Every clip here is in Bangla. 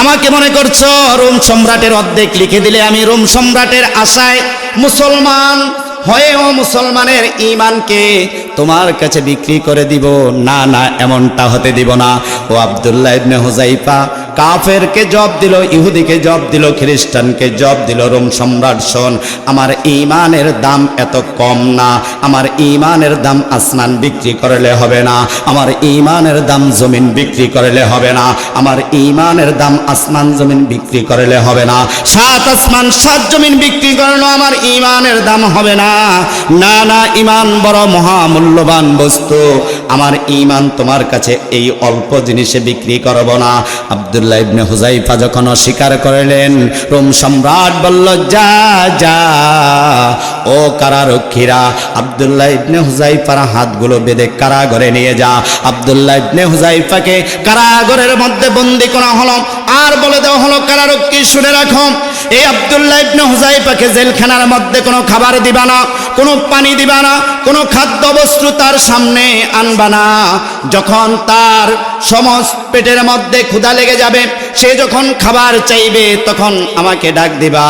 আমাকে মনে করছো রোম সম্রাটের অর্ধেক লিখে দিলে আমি রোম সম্রাটের আশায় মুসলমান হয়েও মুসলমানের ঈমানকে তোমার কাছে বিক্রি করে দিব? না না, এমনটা হতে দিব না। ও আব্দুল্লাহ ইবনে হুযাইফা, কাফেরকে জবাব দিল, ইহুদিকে জবাব দিল, খ্রিস্টানকে জবাব দিল, রোম সম্রাট শোন, আমার ঈমানের দাম এত কম না। আমার ঈমানের দাম আসমান বিক্রি করলে হবে না, আমার ঈমানের দাম জমিন বিক্রি করলে হবে না, আমার ঈমানের দাম আসমান জমিন বিক্রি করলে হবে না, 7 আসমান 7 জমিন বিক্রি করলেও আমার ঈমানের দাম হবে না। না না, ঈমান বড় মহামূল্যবান বস্তু, আমার ঈমান তোমার কাছে এই অল্প জিনিসে বিক্রি করব না। আব্দুল্লাহ ইবনে হুযাইফা যখন অস্বীকার করলেন, রোম সম্রাট বলল, যা যা ও কারারক্ষীরা, আব্দুল্লাহ ইবনে হুযাইফার হাতগুলো বেঁধে কারাগারে নিয়ে যা। আব্দুল্লাহ ইবনে হুযাইফাকে কারাগারের মধ্যে বন্দী করা হলো, আর বলে দেওয়া হলো, কারারক্ষী শুনে রাখো, এই আব্দুল্লাহ ইবনে হুযাইফাকে জেলখানার মধ্যে কোনো খাবার দিবা না, কোনো পানি দিবা না, কোনো খাদ্য বস্তু তার সামনে আনবা না। যখন তার সমস্ত পেটের মধ্যে ক্ষুধা লেগে যাবে, সে যখন খাবার চাইবে, তখন আমাকে ডাক দিবা।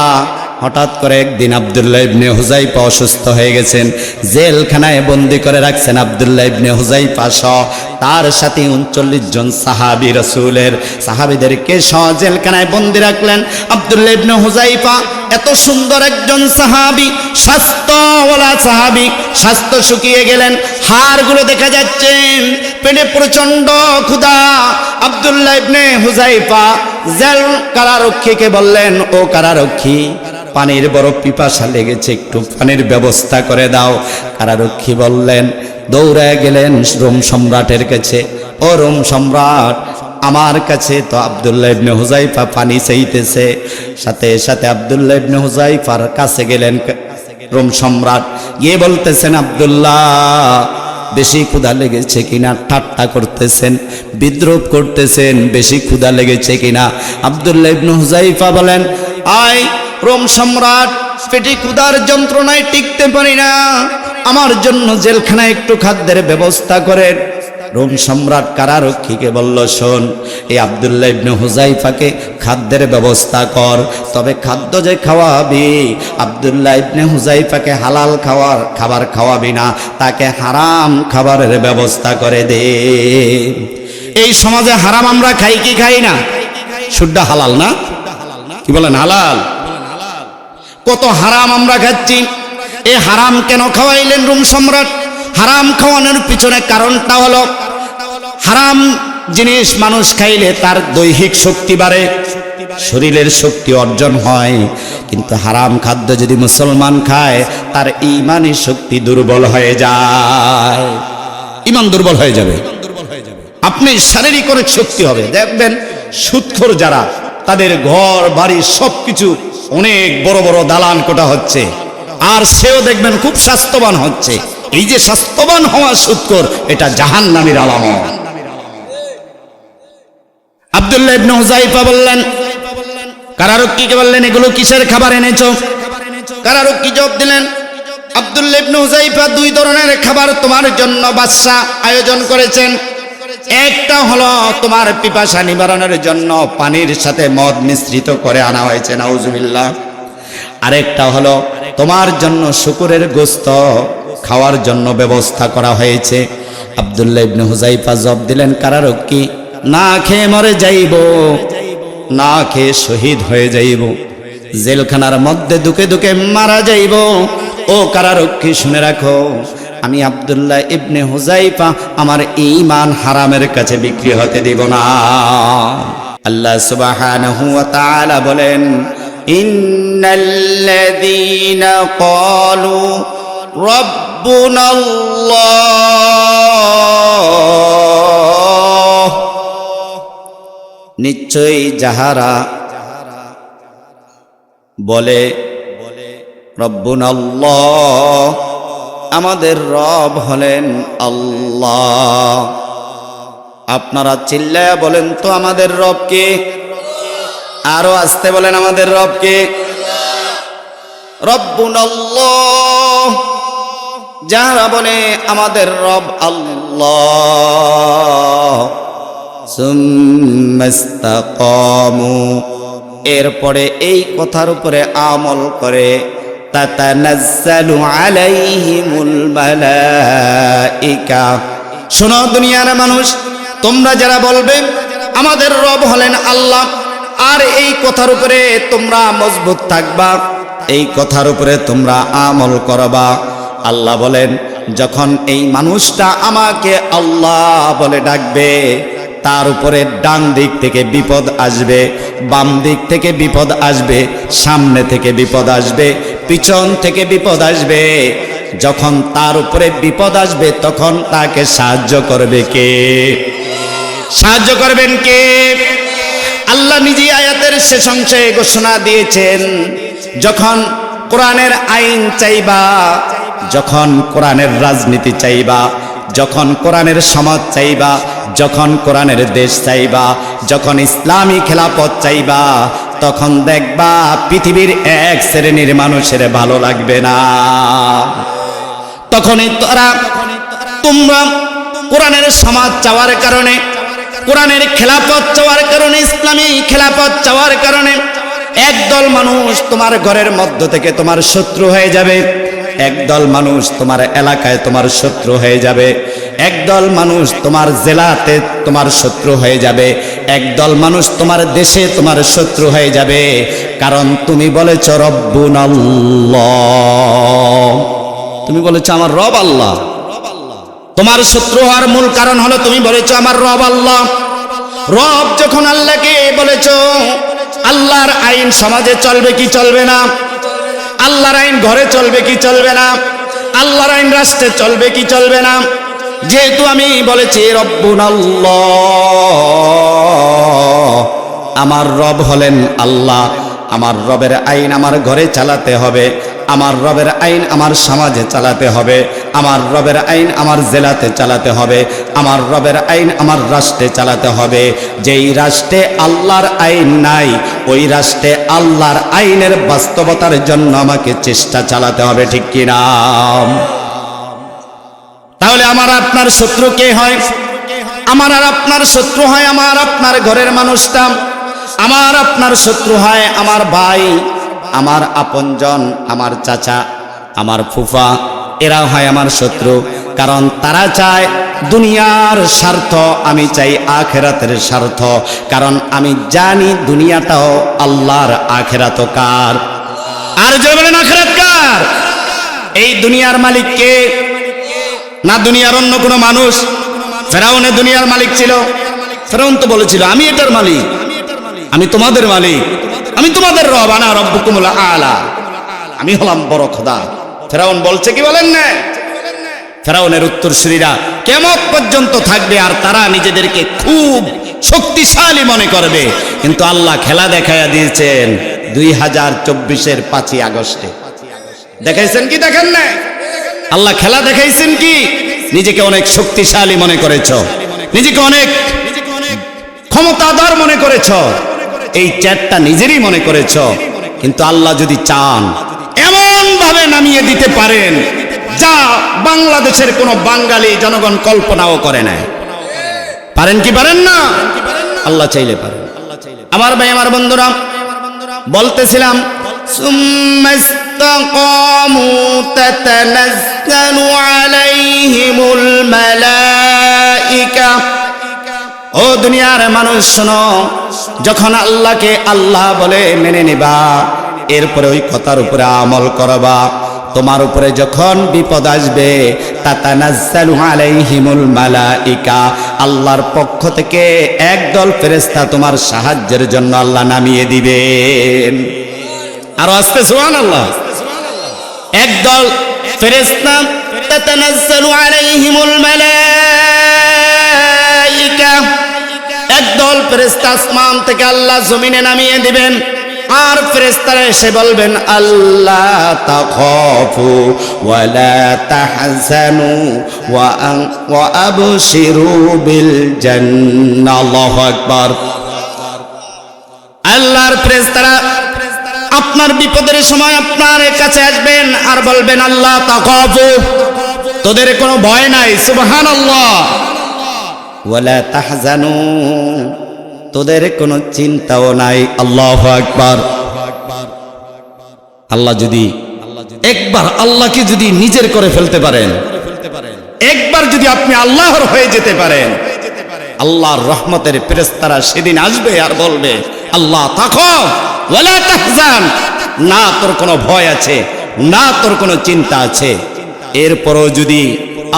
হঠাৎ করে একদিন আব্দুল্লাহ ইবনে হুযাইফা অসুস্থ হয়ে গেছেন, জেলখানায় বন্দী করে রাখছেন আব্দুল্লাহ ইবনে হুযাইফা সহ তার সাথে 39 জন সাহাবী, রাসূলের সাহাবীদেরকে সহ জেলখানায় বন্দী রাখলেন। আব্দুল্লাহ ইবনে হুযাইফা এত সুন্দর একজন সাহাবী, স্বাস্থ্যওয়ালা সাহাবী, স্বাস্থ্য শুকিয়ে গেলেন, হাড়গুলো দেখা যাচ্ছে, পেটে প্রচন্ড ক্ষুধা। আব্দুল্লাহ ইবনে হুযাইফা জেল কারারক্ষীকে বললেন, ও কারারক্ষী, পানির বড় পিপাসা লেগেছে, একটু পানির ব্যবস্থা করে দাও। কারারক্ষী বললেন, দৌড়ায় গেলেন রোম সম্রাটের কাছে, ও রোম সম্রাট, আমার কাছে তো আব্দুল্লাহ ইবনে হুযাইফা পানি চাইতেছে। সাথে সাথে আব্দুল্লাহ ইবনে হুযাইফার কাছে গেলেন রোম সম্রাট, গিয়ে বলতেছেন, আব্দুল্লাহ, বেশি ক্ষুধা লেগেছে কিনা? ঠাট্টা করতেছেন, বিদ্রুপ করতেছেন, বেশি ক্ষুধা লেগেছে কিনা? আব্দুল্লাহ ইবনে হুযাইফা বলেন, আয় রোম সম্রাট, পেটে ক্ষুধার যন্ত্রণায় টিকতে পারি না, আমার জন্য জেলখানায় একটু খাদ্যের ব্যবস্থা করেন। রোম সম্রাট কারারক্ষীকে বলল, শোন, এই আব্দুল্লাহ ইবনে হুযাইফাকে খাদ্যের ব্যবস্থা কর, তবে খাদ্য যে খাওয়াবি, আব্দুল্লাহ ইবনে হুযাইফাকে হালাল খাবার খাওয়াবি না, তাকে হারাম খাবারের ব্যবস্থা করে দে। এই সমাজে হারাম আমরা খাই কি খাই না? শুদ্ধ হালাল না? কি বলেন? হালাল। কত হারাম আমরা খাচ্ছি। এই হারাম কেন খাওয়াইলেন রোম সম্রাট? হারাম খাওয়ানোর পিছনে কারণটা হলো, হারাম জিনিস মানুষ খাইলে তার দৈহিক শক্তি বাড়ে, শরীরের শক্তি অর্জন হয়, কিন্তু হারাম খাদ্য যদি মুসলমান খায়, তার ঈমানি শক্তি দুর্বল হয়ে যায়, ঈমান দুর্বল হয়ে যাবে। আপনি শারীরিক অনেক শক্তি হবে, দেখবেন সুদখোর যারা, তাদের ঘর বাড়ি সবকিছু অনেক বড় বড় দালান কোঠা হচ্ছে, আর সেও দেখবেন খুব স্বাস্থ্যবান হচ্ছে। এই যে স্বাস্থ্যবান হওয়া সুদখোর, এটা জাহান্নামীর আলামত। আব্দুল্লাহ ইবনে হুযাইফা বললেন, কারারক্ষীকে বললেন, এগুলো কিসের খাবার এনেছো? কারারক্ষী জবাব দিলেন, আব্দুল্লাহ ইবনে হুযাইফা, 2 ধরনের খাবার তোমার জন্য বাদশা আয়োজন করেছেন। একটা হলো তোমার পিপাসা নিবারণের জন্য পানির সাথে মদ মিশ্রিত করে আনা হয়েছে, নাউজুবিল্লাহ। আরেকটা হলো তোমার জন্য শুকরের গোশত খাওয়ার জন্য ব্যবস্থা করা হয়েছে। আব্দুল্লাহ ইবনে হুযাইফা জবাব দিলেন, কারারক্ষী, না খেয়ে মরে যাইব, না খেয়ে শহীদ হয়ে যাইব, জেলখানার মধ্যে দুকে দুকে মারা যাইব। ও কারারক্ষী, শুনে রাখো, আমি আব্দুল্লাহ ইবনে হুযাইফা আমার ঈমান হারামের কাছে বিক্রি হতে দিব না। আল্লাহ সুবহানাহু ওয়া তাআলা বলেন, ইন্নাল্লাযীনা ক্বালু রাব্বুনাল্লাহ, নিশ্চয়ই যাহারা বলে রব্বুনাল্লাহ, আমাদের রব হলেন আল্লাহ। আপনারা চিল্লায়া বলেন তো, আমাদের রব কে? আরো আসতে বলেন, আমাদের রব কে? রব্বুনাল্লাহ, যারা বলে আমাদের রব আল্লাহ, সুম্মা ইসতাকামু, এরপরে এই কথার উপরে আমল করে, তাতানাজ্জালু আলাইহিমুল মালাইকা। শোনো দুনিয়ার মানুষ, তোমরা যারা বলবে আমাদের রব হলেন আল্লাহ, আর এই কথার উপরে তোমরা মজবুত থাকবা, এই কথার উপরে তোমরা আমল করবা। আল্লাহ বলেন, যখন এই মানুষটা আমাকে আল্লাহ বলে ডাকবে, তার উপরে ডান দিক থেকে বিপদ আসবে, বাম দিক থেকে বিপদ আসবে, সামনে থেকে বিপদ আসবে, পিছন থেকে বিপদ আসবে। যখন তার উপরে বিপদ আসবে তখন তাকে সাহায্য করবে কে? সাহায্য করবেন কে? আল্লাহ নিজে আয়াতের শেষ অংশে ঘোষণা দিয়েছেন, যখন কোরআনের আইন চাইবা, যখন কোরআনের রাজনীতি চাইবা, যখন কোরআনের সমাজ চাইবা, যখন কোরআনের দেশ চাইবা, যখন ইসলামী খেলাফত চাইবা, তখন দেখবা পৃথিবীর এক শ্রেণীর মানুষের ভালো লাগবে না। তখনই তোমরা কোরআনের সমাজ চাওয়ার কারণে, কোরআনের খেলাফত চাওয়ার কারণে, ইসলামী খেলাফত চাওয়ার কারণে একদল মানুষ তোমার ঘরের মধ্য থেকে তোমার শত্রু হয়ে যাবে, একদল মানুষ তোমার এলাকায় তোমার শত্রু হয়ে যাবে, একদল মানুষ তোমার জেলাতে তোমার শত্রু হয়ে যাবে, একদল মানুষ তোমার দেশে তোমার শত্রু হয়ে যাবে। কারণ তুমি বলেছ রব্বুনাল্লাহ, তুমি বলেছ আমার রব আল্লাহ। তোমার শত্রু হওয়ার মূল কারণ হলো তুমি বলেছ আমার রব আল্লাহ। রব যখন আল্লাহকে বলেছ, আল্লাহর আইন সমাজে চলবে কি চলবে না? আল্লাহর আইন ঘরে চলবে কি চলবে না? আল্লাহর আইন রাষ্ট্রে চলবে কি চলবে না? যেহেতু আমি বলেছি রব্বুনাল্লাহ, আমার রব হলেন আল্লাহ, আমার রবের আইন আমার ঘরে চালাতে হবে, আমার রবের আইন আমার সমাজে চালাতে হবে, আমার রবের আইন আমার জেলাতে চালাতে হবে, আমার রবের আইন আমার রাষ্ট্রে চালাতে হবে। যেই রাষ্ট্রে আল্লাহর আইন নাই, ওই রাষ্ট্রে আল্লাহর আইনের বাস্তবতার জন্য আমাকে চেষ্টা চালাতে হবে, ঠিক কিনা? তাহলে আমার আপনার শত্রু কে হয়? আমার আর আপনার শত্রু হয় আমার আপনার ঘরের মানুষটা, আমার আপনার শত্রু হয় আমার ভাই, আমার আপনজন, আমার চাচা, আমার ফুফা, এরা হয় আমার শত্রু। কারণ তারা চায় দুনিয়ার স্বার্থ, আমি চাই আখেরাতের স্বার্থ। কারণ আমি জানি দুনিয়াটাও আল্লাহর, আখেরাতও কার? আর যে বলেন আখেরাত কার? এই দুনিয়ার মালিক কে? না দুনিয়ার অন্য কোনো মানুষ? ফেরাউনে দুনিয়ার মালিক ছিল। ফেরাউন তো বলেছিল আমি এটার মালিক, আমি তোমাদের মালিক, আমি তোমাদের রব, আনা রব্বুকুমুল আলা, আমি হলাম বড় খোদা। ফেরাউন বলছে কি বলেন না? ফেরাউনের উত্তরসূরিরা কিয়ামত পর্যন্ত থাকবে আর তারা নিজেদেরকে খুব শক্তিশালী মনে করবে। কিন্তু আল্লাহ খেলা দেখাইয়া দিয়েছেন 2024-এর 5ই আগস্টে। দেখাইছেন কি দেখেন না? আল্লাহ খেলা দেখাইছেন কি? নিজেকে অনেক শক্তিশালী মনে করেছ, নিজেকে অনেক ক্ষমতাধর মনে করেছ, এই চ্যাটটা নিজেরই মনে করেছ। কিন্তু আল্লাহ যদি চান এমন ভাবে নামিয়ে দিতে পারেন যা বাংলাদেশের কোনো বাঙালি জনগণ কল্পনাও করে না। পারেন কি পারেন না? আল্লাহ চাইলে পারেন। আমার ভাই, আমার বন্ধুরা, বলতেছিলাম সুম্মা ইসতাকামু তাতানাজ্জালু আলাইহিমুল মালাইকা। ও দুনিয়ার মানুষ শোনো, যখন আল্লাহকে আল্লাহ বলে মেনে নিবা, এরপরে ওই কথার উপরে আমল করবা, তোমার উপরে যখন বিপদ আসবে তাতানাজ্জালু আলাইহিমুল মালাইকা, আল্লাহর পক্ষ থেকে একদল ফেরেশতা তোমার সাহায্যের জন্য আল্লাহ নামিয়ে দিবেন। আর আস্তে সুবহানাল্লাহ, একদল ফেরেশতা তাতানাজ্জালু আলাইহিমুল মালাইকা, একদল ফেরেশতা আসমান থেকে আল্লাহ জমিনে নামিয়ে দিবেন। আর ফেরেশতারা এসে বলবেন আল্লাহ তাখাফু ওয়ালা তাহজানু ওয়া আবশিরু বিল জান্নাহ। আল্লাহু আকবার। আল্লাহর ফেরেশতারা আপনার বিপদের সময় আপনার কাছে আসবেন আর বলবেন আল্লাহ তাখাফু, তোদের কোনো ভয় নাই, সুবহানাল্লাহ, ওয়ালা তাহজানু, তোদের কোনো চিন্তাও নাই। আল্লাহু আকবার। আল্লাহ যদি একবার আল্লাহকে যদি নিজের করে ফেলতে পারেন, একবার যদি আপনি আল্লাহর হয়ে যেতে পারেন, আল্লাহর রহমতের ফেরেশতারা সেদিন আসবে আর বলবে, আল্লাহ তাকো ওয়ালা তাহজান, না তোর কোনো ভয় আছে, না তোর কোনো চিন্তা আছে। এরপরও যদি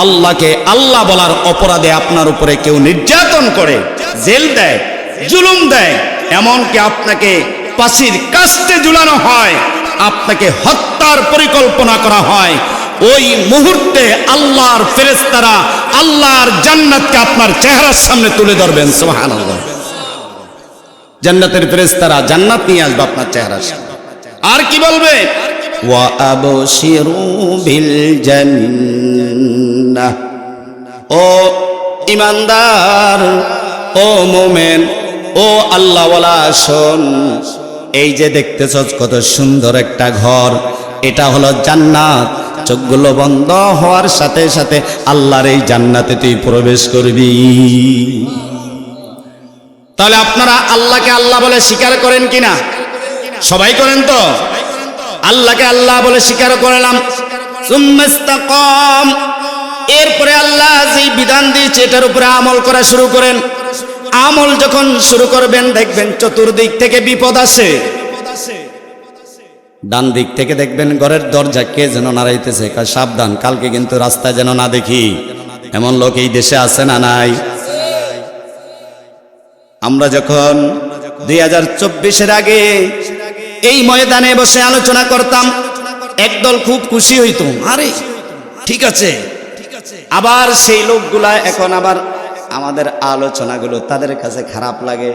আল্লাহকে আল্লাহ বলার অপরাধে আপনার উপরে কেউ নির্যাতন করে, জেল দেয়, জুলুম দেয়, এমনকি আপনাকে ফাঁসির কাস্টে ঝুলানো হয়, আপনাকে হত্যার পরিকল্পনা করা হয়, ওই মুহূর্তে আল্লাহর ফেরেশতারা আল্লাহর জান্নাতকে আপনার চেহারার সামনে তুলে ধরবেন। সুবহানাল্লাহ। জান্নাতের ফেরেশতারা জান্নাত নিয়ে আসবে আপনার চেহারার সামনে, আর কি বলবে? ওয়া আবশিরু বিল জান্নাহ, ও ঈমানদার, ও মুমিন, ও আল্লাহওয়ালা, শোন, এই যে দেখতেছ কত সুন্দর একটা ঘর, এটা হলো জান্নাত। চোখগুলো বন্ধ হওয়ার সাথে সাথে আল্লাহর এই জান্নাতে তুই প্রবেশ করবি। তাহলে আপনারা আল্লাহকে আল্লাহ বলে স্বীকার করেন কিনা? সবাই করেন তো? আল্লাহকে আল্লাহ বলে স্বীকার করলাম। সুম্মাস্তাকাম, এরপরে আল্লাহ যে বিধান দিয়েছে এটার উপরে আমল করা শুরু করেন। আমল যখন শুরু করবেন, দেখবেন চতুর্দিক থেকে বিপদ আসে। ডান দিক থেকে দেখবেন ঘরের দরজা কে যেন নাড়াইতেছে, সাবধান, কালকে কিন্তু রাস্তায় যেন না দেখি। এমন লোক এই দেশে আছে না নাই? আমরা যখন 2024-এর আগে এই ময়দানে বসে আলোচনা করতাম, একদল খুব খুশি হইতো, আরে ঠিক আছে। আবার সেই লোকগুলা এখন আবার আমাদের আলোচনাগুলো তাদের কাছে খারাপ লাগে।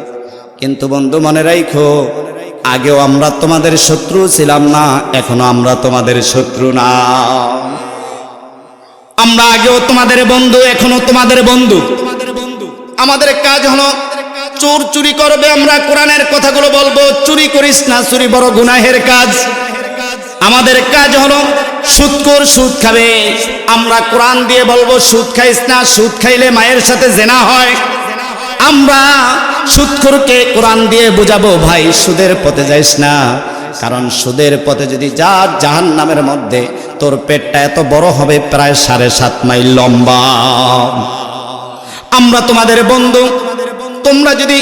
কিন্তু বন্ধু মনে রাখো, আগেও আমরা তোমাদের শত্রু ছিলাম না, এখনো আমরা তোমাদের শত্রু না। আমরা আগেও তোমাদের বন্ধু, এখনো তোমাদের বন্ধু। আমাদের কাজ হলো, চোর চুরি করবে, আমরা কোরআনের কথাগুলো বলবো, চুরি করিস না, চুরি বড় গুনাহের কাজ। আমাদের কাজ হলো, সুদখোর সুদ খাবে, আমরা কোরআন দিয়ে বলবো সুদ খাইস না, সুদ খাইলে মায়ের সাথে জেনা হয়। আমরা সুদখোরকে কোরআন দিয়ে বুঝাবো, ভাই সুদের পথে যাইস না, কারণ সুদের পথে যদি যাস জাহান্নামের মধ্যে তোর পেটটা এত বড় হবে, প্রায় 7.5 মাইল লম্বা। আমরা তোমাদের বন্ধু। তোমরা যদি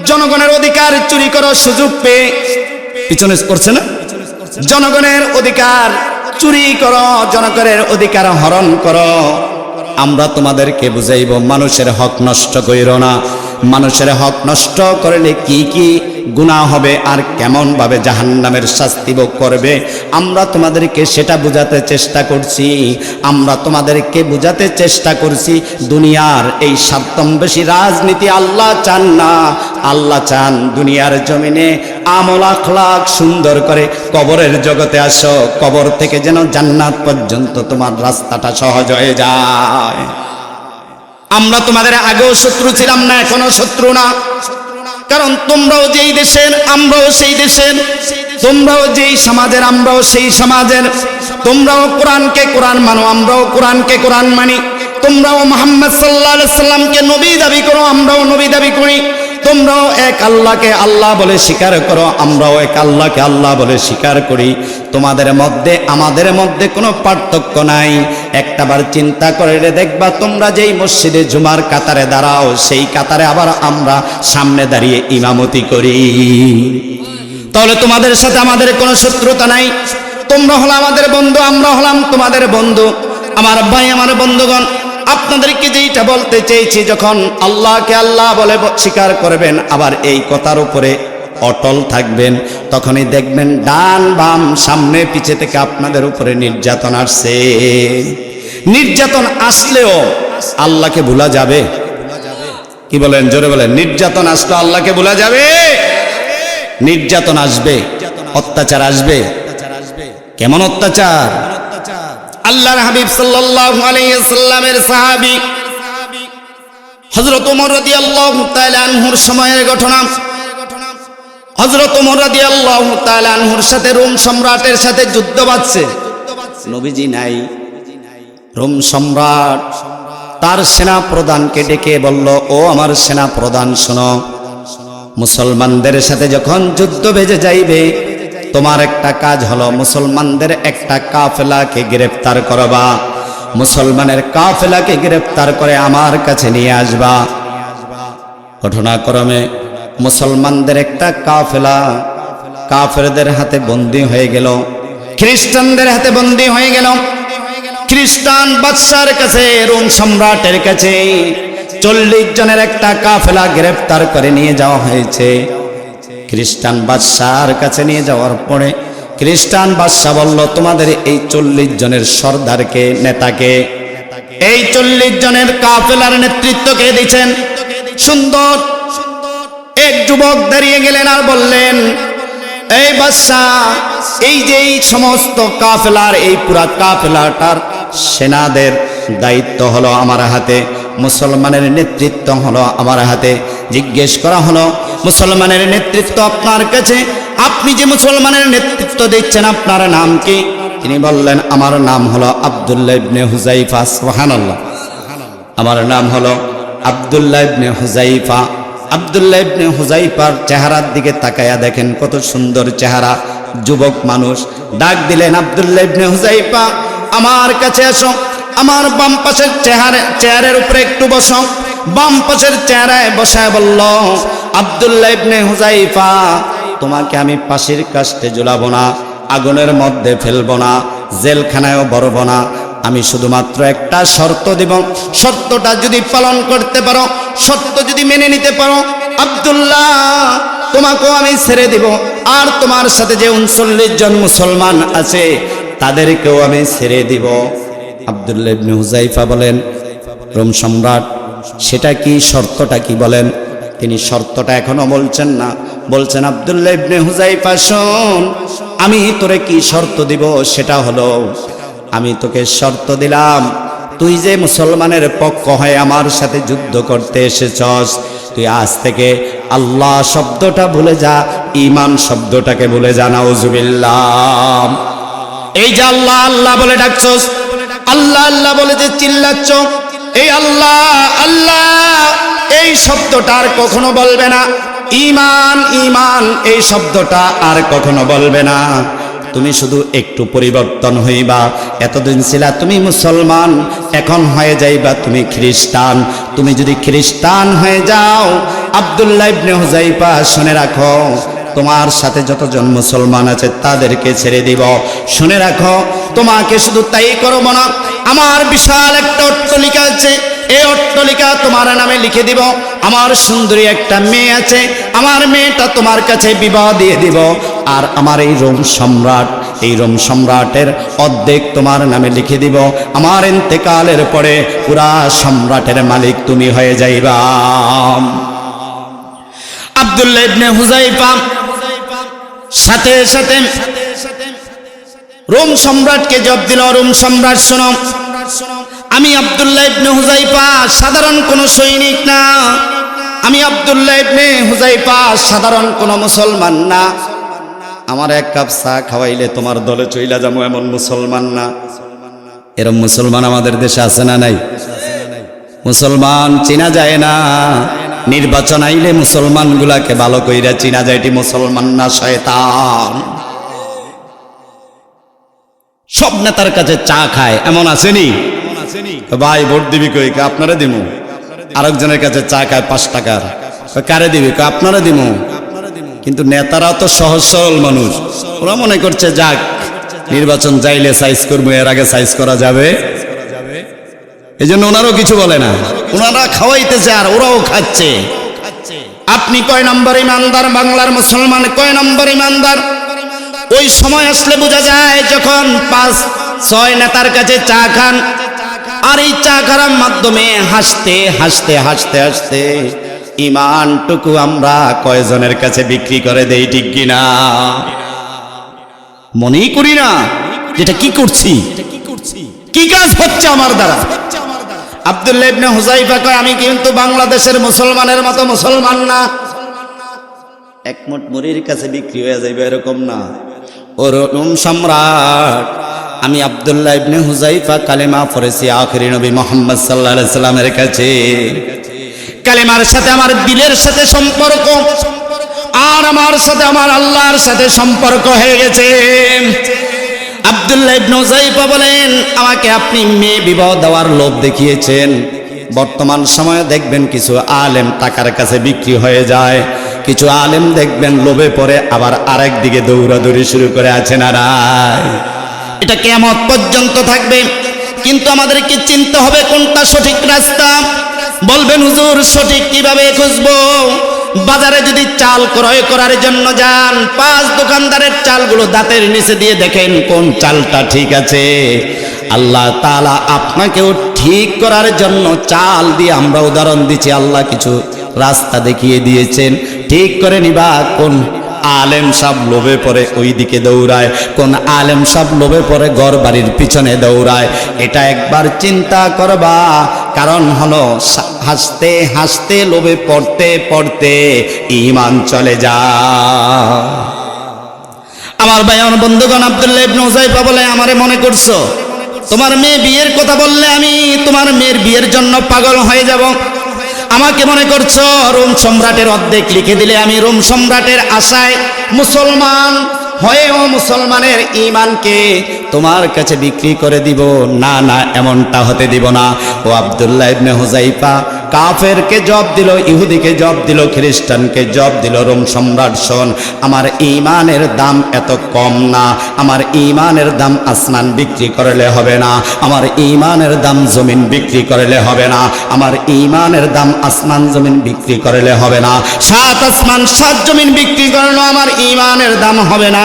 জনগণের অধিকার চুরি করো সুযোগ পেয়ে, পিছনে করছে না, জনগণের অধিকার চুরি করো, জনগণের অধিকার হরণ করো, আমরা তোমাদেরকে বুঝাইব মানুষের হক নষ্ট কইরো না। মানুষের হক নষ্ট করলে কি কি গুনাহ হবে আর কেমন ভাবে জাহান্নামের শাস্তি ভোগ করবে, আমরা তোমাদেরকে সেটা বুঝাতে চেষ্টা করছি। আমরা তোমাদেরকে বুঝাতে চেষ্টা করছি, দুনিয়ার এই স্বার্থন্বেষী রাজনীতি আল্লাহ চান না। আল্লাহ চান দুনিয়ার জমিনে আমল আখলাক সুন্দর করে কবরের জগতে আসো, কবর থেকে যেন জান্নাত পর্যন্ত তোমার রাস্তাটা সহজ হয়ে যায়। আমরা তোমাদের আগেও শত্রু ছিলাম না, এখনো শত্রু না, কারণ তোমরাও যেই দেশের আমরাও সেই দেশের, তোমরাও যেই সমাজের আমরাও সেই সমাজের, তোমরাও কোরআনকে কোরআন মানো, আমরাও কোরআনকে কোরআন মানি। তোমরাও মুহাম্মদ সাল্লাল্লাহু আলাইহি সাল্লামকে নবী দাবি করো, আমরাও নবী দাবি করি। তোমরাও এক আল্লাহকে আল্লাহ বলে স্বীকার করো, আমরাও এক আল্লাহকে আল্লাহ বলে স্বীকার করি। তোমাদের মধ্যে আমাদের মধ্যে কোনো পার্থক্য নাই। একটাবার চিন্তা করে দেখবা, তোমরা যেই মসজিদে জুমার কাতারে দাঁড়াও, সেই কাতারে আবার আমরা সামনে দাঁড়িয়ে ইমামতি করি। তাহলে তোমাদের সাথে আমাদের কোনো শত্রুতা নাই। তোমরা হলো আমাদের বন্ধু, আমরা হলাম তোমাদের বন্ধু। আমার ভাই, আমার বন্ধুগণ, আপনাদেরকে যেইটা বলতে চেয়েছি, যখন আল্লাহকে আল্লাহ বলে স্বীকার করবেন, আবার এই কথার উপরে অটল থাকবেন, তখনই দেখবেন ডান বাম সামনে পিছে থেকে আপনাদের উপরে নির্যাতন আসছে। নির্যাতন আসলেও আল্লাহকে ভুলা যাবে? কি বলেন, জোরে বলেন। নির্যাতন আসলে আল্লাহকে ভুলা যাবে? নির্যাতন আসবে, অত্যাচার আসবে। কেমন অত্যাচার? আল্লাহর হাবিব সাল্লাল্লাহু আলাইহি ওয়াসাল্লামের সাহাবী হযরত ওমর রাদিয়াল্লাহু তাআলা আনহুর সময়ের ঘটনা। হযরত ওমর রাদিয়াল্লাহু তাআলা আনহুর সাথে রোম সম্রাটের সাথে যুদ্ধ বাজছে। নবীজি নাই, রোম সম্রাট তার সেনা প্রধানকে ডেকে বলল, ও আমার সেনা প্রধান শোনো, মুসলমানদের সাথে যখন যুদ্ধ বেজে যাইবে, তোমার একটা কাজ হলো মুসলমানদের একটা কাফেলাকে গ্রেফতার করবা, মুসলমানের কাফেলাকে গ্রেফতার করে আমার কাছে নিয়ে আসবা। ঘটনাক্রমে মুসলমানদের একটা কাফেলা কাফেরদের হাতে বন্দী হয়ে গেল, খ্রিস্টানদের হাতে বন্দী হয়ে গেল। খ্রিস্টান বাদশার কাছে, রোম সম্রাটের কাছে 40 জনের একটা কাফেলা গ্রেফতার করে নিয়ে যাওয়া হয়েছে। খ্রিস্টান বাদশার কাছে নিয়ে যাওয়ার পরে খ্রিস্টান বাদশা বলল, তোমাদের এই 40 জনের সর্দারকে, নেতাকে, এই 40 জনের কাফেলার নেতৃত্বকে দিচ্ছেন। সুন্দর এক যুবক দাঁড়িয়ে গেলেন আর বললেন, এই বাদশা, এই যে এই সমস্ত কাফেলার, এই পুরা কাফেলাটার সেনাদের দায়িত্ব হলো আমার হাতে, মুসলমানের নেতৃত্ব হলো আমার হাতে। জিজ্ঞেস করা হলো, মুসলমানের নেতৃত্ব আপনার কাছে, আপনি যে মুসলমানের নেতৃত্ব দিচ্ছেন, আপনার নাম কি? তিনি বললেন, আমার নাম হলো আব্দুল্লাহ ইবনে হুযাইফা। সুবহানাল্লাহ। আমার নাম হলো আব্দুল্লাহ ইবনে হুযাইফা। আব্দুল্লাহ ইবনে হুযাইফার চেহারার দিকে তাকায়া দেখেন, কত সুন্দর চেহারা, যুবক মানুষ। ডাক দিলেন, আব্দুল্লাহ ইবনে হুযাইফা, আমার কাছে আসো, আমার বাম পাশের চেয়ারের উপরে একটু বসো। বাম পাশের চেয়ারায় বসায় বলল, আব্দুল্লাহ ইবনে হুযাইফা, তোমাকে আমি পাশের কাস্টে ঝুলাবো না, আগুনের মধ্যে ফেলবো না, জেলখানায়ও ভরবো না। আমি শুধুমাত্র একটা শর্ত দিব, শর্তটা যদি পালন করতে পারো, শর্ত যদি মেনে নিতে পারো, আব্দুল্লাহ, তোমাকেও আমি ছেড়ে দিব, আর তোমার সাথে যে 39 জন মুসলমান আছে তাদেরকেও আমি ছেড়ে দিব। আব্দুল্লাহ ইবনে হুযাইফা বলেন, রোম সম্রাট, সেটা কি, শর্তটা কি বলেন? তিনি শর্তটা এখনো বলছেন না, বলছেন, আব্দুল্লাহ ইবনে হুযাইফা, শোন, আমি তোরে কি শর্ত দিব, সেটা হলো, আমি তোকে শর্ত দিলাম, তুই যে মুসলমানের পক্ষ হয়ে আমার সাথে যুদ্ধ করতে এসেছস, তুই আজ থেকে আল্লাহ শব্দটা ভুলে যা, ঈমান শব্দটাকে ভুলে যা। নাউজুবিল্লাহ। এই যে আল্লাহ আল্লাহ বলে ডাকছস, আল্লাহ আল্লাহ বলে যে চিল্লাচ্ছ, এই আল্লাহ আল্লাহ এই শব্দটা আর কখনো বলবে না, ঈমান ঈমান এই শব্দটা আর কখনো বলবে না। তুমি শুধু একটু পরিবর্তন হইবা, এতদিন ছিলা তুমি মুসলমান, এখন হয়ে যাইবা তুমি খ্রিস্টান। তুমি যদি খ্রিস্টান হয়ে যাও, আব্দুল্লাহ ইবনে হুযাইফা, শুনে রাখো, তোমার সাথে যতজন মুসলমান আছে তাদেরকে ছেড়ে দিব। শুনে রাখো, তোমাকে শুধু তাই করব না, আমার বিশাল একটা অট্টালিকা আছে, এই অট্টালিকা তোমার নামে লিখে দিব। আমার সুন্দরী একটা মেয়ে আছে, আমার মেয়েটা তোমার কাছে বিবাহ দিয়ে দিব। আর আমার এই রোম সম্রাট, এই রোম সম্রাটের অর্ধেক তোমার নামে লিখে দিব। আমার ইন্তেকালের পরে পুরা সম্রাটের মালিক তুমি হয়ে যাইবা। আব্দুল্লাহ ইবনে হুযাইফা সাথে সাথে রোম সম্রাটকে জবাব দিল, রোম সম্রাট, শোনো, আমি আব্দুল্লাহ ইবনে হুযাইফা সাধারণ কোনো সৈনিক না, আমি আব্দুল্লাহ ইবনে হুযাইফা সাধারণ কোনো মুসলমান না। আমার এক কাপ চা খাওয়াইলে তোমার দলে চইলা যাবো এমন মুসলমান না। এরম মুসলমান আমাদের দেশে আছে না নাই? মুসলমান চিনা যায় না, নির্বাচন আইলে মুসলমান গুলাকে ভালো কইরা চিনা যায়, এটি মুসলমান না শয়তান। সব নেতার কাছে চা খায়, এমন আসেনি? ভাই ভোট দিবি কই? আপনারা দিমু। আরেকজনের কাছে চা খায় 5 টাকার, কারে দিবি? আপনারা দিমু। কিন্তু নেতারা তো সহজ সরল মানুষ, ওরা মনে করছে যাক নির্বাচন যাইলে সাইজ করবো, এর আগে সাইজ করা যাবে, এই জন্য ওনারও কিছু বলে না, ওনারা খাওয়াইতেছে আর ওরাও খাচ্ছে। আপনি কয় নম্বর ইমানদার? বাংলার মুসলমান কয় নম্বর ইমানদার? ওই সময় আসলে বোঝা যায় যখন 5-6 নেতার কাছে চা খান, আর এই চা খাওয়ার মাধ্যমে হাসতে হাসতে হাসতে হাসতে ইমানটুকু আমরা কয়জনের কাছে বিক্রি করে দেই, ঠিক কিনা? মনেই করি না যেটা কি করছি, কি কাজ হচ্ছে আমার দ্বারা। আব্দুল্লাহ ইবনে হুযাইফা কয়, আমি কিন্তু বাংলাদেশের মুসলমানের মতো মুসলমান না, এক মুঠ মুড়ির কাছে বিক্রি হয়ে যাইবে এরকম না। ও রোম সম্রাট, আমি আব্দুল্লাহ ইবনে হুযাইফা কালেমা পড়েছি আখিরি নবী মুহাম্মদ সাল্লাল্লাহু আলাইহি সাল্লামের কাছে। কালেমার সাথে আমার দিলের সাথে সম্পর্ক, আর আমার সাথে আমার আল্লাহর সাথে সম্পর্ক হয়ে গেছে। আব্দুল্লাহ ইবনে হুযাইফা বলেন, আমাকে আপনি মেয়ে বিবাহ দেওয়ার লোভ দেখিয়েছেন। বর্তমান সময়ে দেখবেন কিছু আলেম টাকার কাছে বিক্রি হয়ে যায়, কিছু আলেম দেখবেন লোভে পড়ে আবার আরেক দিকে দৌড়াদৌড়ি শুরু করে আছে না রায়। এটা কিয়ামত পর্যন্ত থাকবে, কিন্তু আমাদেরকে চিনতে হবে কোনটা সঠিক রাস্তা। বলবেন হুজুর সঠিক কিভাবে খুঁজবো? বাজারে যদি চাল ক্রয় করার জন্য যান, 5 দোকানদারের চালগুলো দাঁতের নিচে দিয়ে দেখেন কোন চালটা ঠিক আছে। আল্লাহ তাআলা আপনাকেও ঠিক করার জন্য চাল দিয়ে আমরা উদাহরণ দিচ্ছি, আল্লাহ কিছু রাস্তা দেখিয়ে দিয়েছেন। ঠিক করে নিবা কোন আলেম সব লোভে পড়ে ওই দিকে দৌড়ায়, কোন আলেম সব লোভে পড়ে ঘর বাড়ির পিছনে দৌড়ায়। এটা একবার চিন্তা করবা, কারণ হলো হাসতে হাসতে লোভে পড়তে পড়তে ঈমান চলে যায়। আমার ভাই আমার বন্ধুগণ, আব্দুল্লাহ ইবনে হুযাইফা বলে, আমারে মনে করছো তোমার মেয়ে বিয়ের কথা বললে আমি তোমার মেয়ের বিয়ের জন্য পাগল হয়ে যাব। আমাকে মনে করছো রোম সম্রাটের অর্ধেক লিখে দিলে আমি রোম সম্রাটের আশায় মুসলমান হয়েও মুসলমানের ঈমানকে তোমার কাছে বিক্রি করে দিব? না না, এমনটা হতে দিব না। ও আব্দুল্লাহ ইবনে হুযাইফা, কাফেরকে জব দিল, ইহুদিকে জব দিল, খ্রিস্টানকে জব দিল, রোম সম্রাট শোন, আমার ঈমানের দাম এত কম না। আমার ঈমানের দাম আসমান বিক্রি করলে হবে না, আমার ঈমানের দাম জমিন বিক্রি করলে হবে না, আমার ঈমানের দাম আসমান জমিন বিক্রি করলে হবে না, 7 আসমান 7 জমিন বিক্রি করলেও আমার ঈমানের দাম হবে না।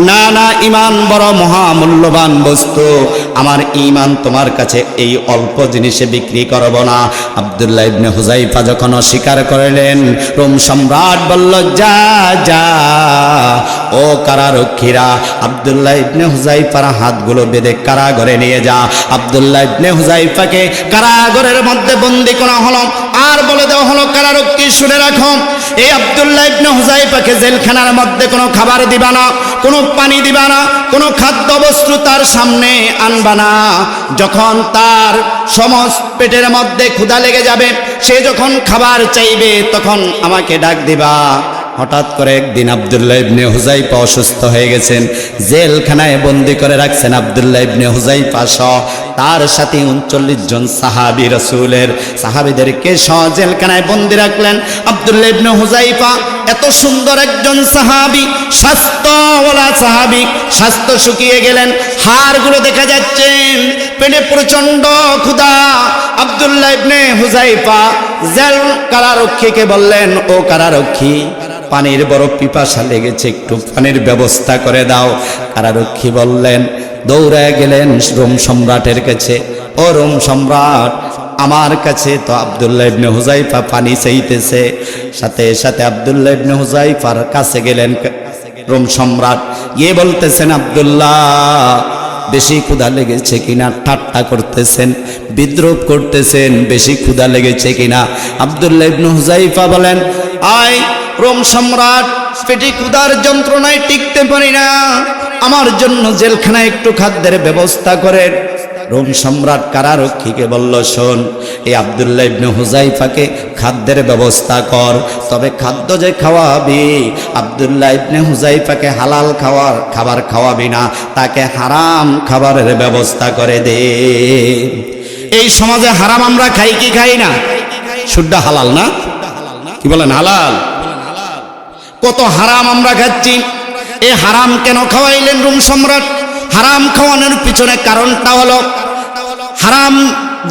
না না, ঈমান বড় মহামূল্যবান বস্তু, আমার ঈমান তোমার কাছে এই অল্প জিনিসে বিক্রি করব না। আব্দুল্লাহ ইবনে হুযাইফা যখন অস্বীকার করলেন, রোম সম্রাট বলল, যা যা ও কারারক্ষীরা, আব্দুল্লাহ ইবনে হুযাইফার হাতগুলো বেঁধে কারাগারে নিয়ে যা। আব্দুল্লাহ ইবনে হুযাইফাকে কারাগারের মধ্যে বন্দী করা হলো, আর বলে দেওয়া হলো, কারারক্ষী শুনে রাখো, এই আব্দুল্লাহ ইবনে হুযাইফাকে জেলখানার মধ্যে কোনো খাবার দিবা না, কোনো পানি দিবা না, কোনো খাদ্য বস্তু তার সামনে আনবা না। যখন তার সমস্ত পেটের মধ্যে ক্ষুধা লেগে যাবে, সে যখন খাবার চাইবে তখন আমাকে ডাক দিবা। হঠাৎ করে একদিন আব্দুল্লাহ ইবনে হুযাইফা অসুস্থ হয়ে গেছেন, জেলখানায় বন্দী করে রাখছেন আব্দুল্লাহ ইবনে হুযাইফা সহ তার সাথে 39 জন সাহাবী, রাসূলের সাহাবীদেরকে সহ জেলখানায় বন্দী রাখলেন। আব্দুল্লাহ ইবনে হুযাইফা এত সুন্দর একজন সাহাবী, স্বাস্থ্যওয়ালা সাহাবী, স্বাস্থ্য শুকিয়ে গেলেন, হাড়গুলো দেখা যাচ্ছে, পেটে প্রচন্ড ক্ষুধা। আব্দুল্লাহ ইবনে হুযাইফা জেল কারারক্ষীকে বললেন, ও কারারক্ষী, পানির বড় পিপাসা লেগেছে, একটু পানির ব্যবস্থা করে দাও। কারারক্ষী বললেন, দৌড়ায় গেলেন রোম সম্রাটের কাছে, ও রোম সম্রাট, আমার কাছে তো আব্দুল্লাহ ইবনে হুযাইফা পানি চাইতেছে। সাথে সাথে আব্দুল্লাহ ইবনে হুযাইফার কাছে গেলেন রোম সম্রাট, গিয়ে বলতেছেন, আব্দুল্লাহ বেশি ক্ষুধা লেগেছে কিনা? ঠাট্টা করতেছেন, বিদ্রুপ করতেছেন, বেশি ক্ষুধা লেগেছে কিনা? আব্দুল্লাহ ইবনে হুযাইফা বলেন, আয় রোম সম্রাট, পেটে ক্ষুধার যন্ত্রণায় টিকতে পারি না, আমার জন্য জেলখানায় একটু খাদ্যের ব্যবস্থা করেন। রোম সম্রাট কারারক্ষীকে বলল, শোন, এই আব্দুল্লাহ ইবনে হুযাইফাকে খাদ্যের ব্যবস্থা কর, তবে খাদ্য যে খাওয়াবি, আব্দুল্লাহ ইবনে হুযাইফাকে হালাল খাবার খাওয়াবি না, তাকে হারাম খাবারের ব্যবস্থা করে দে। এই সমাজে হারাম আমরা খাই কি খাই না? শুদ্ধ হালাল না? কি বলেন? হালাল। কত হারাম আমরা খাচ্ছি। এই হারাম কেন খাওয়াইলেন রোম সম্রাট? হারাম খাওয়ানোর পিছনে কারণটা হলো, হারাম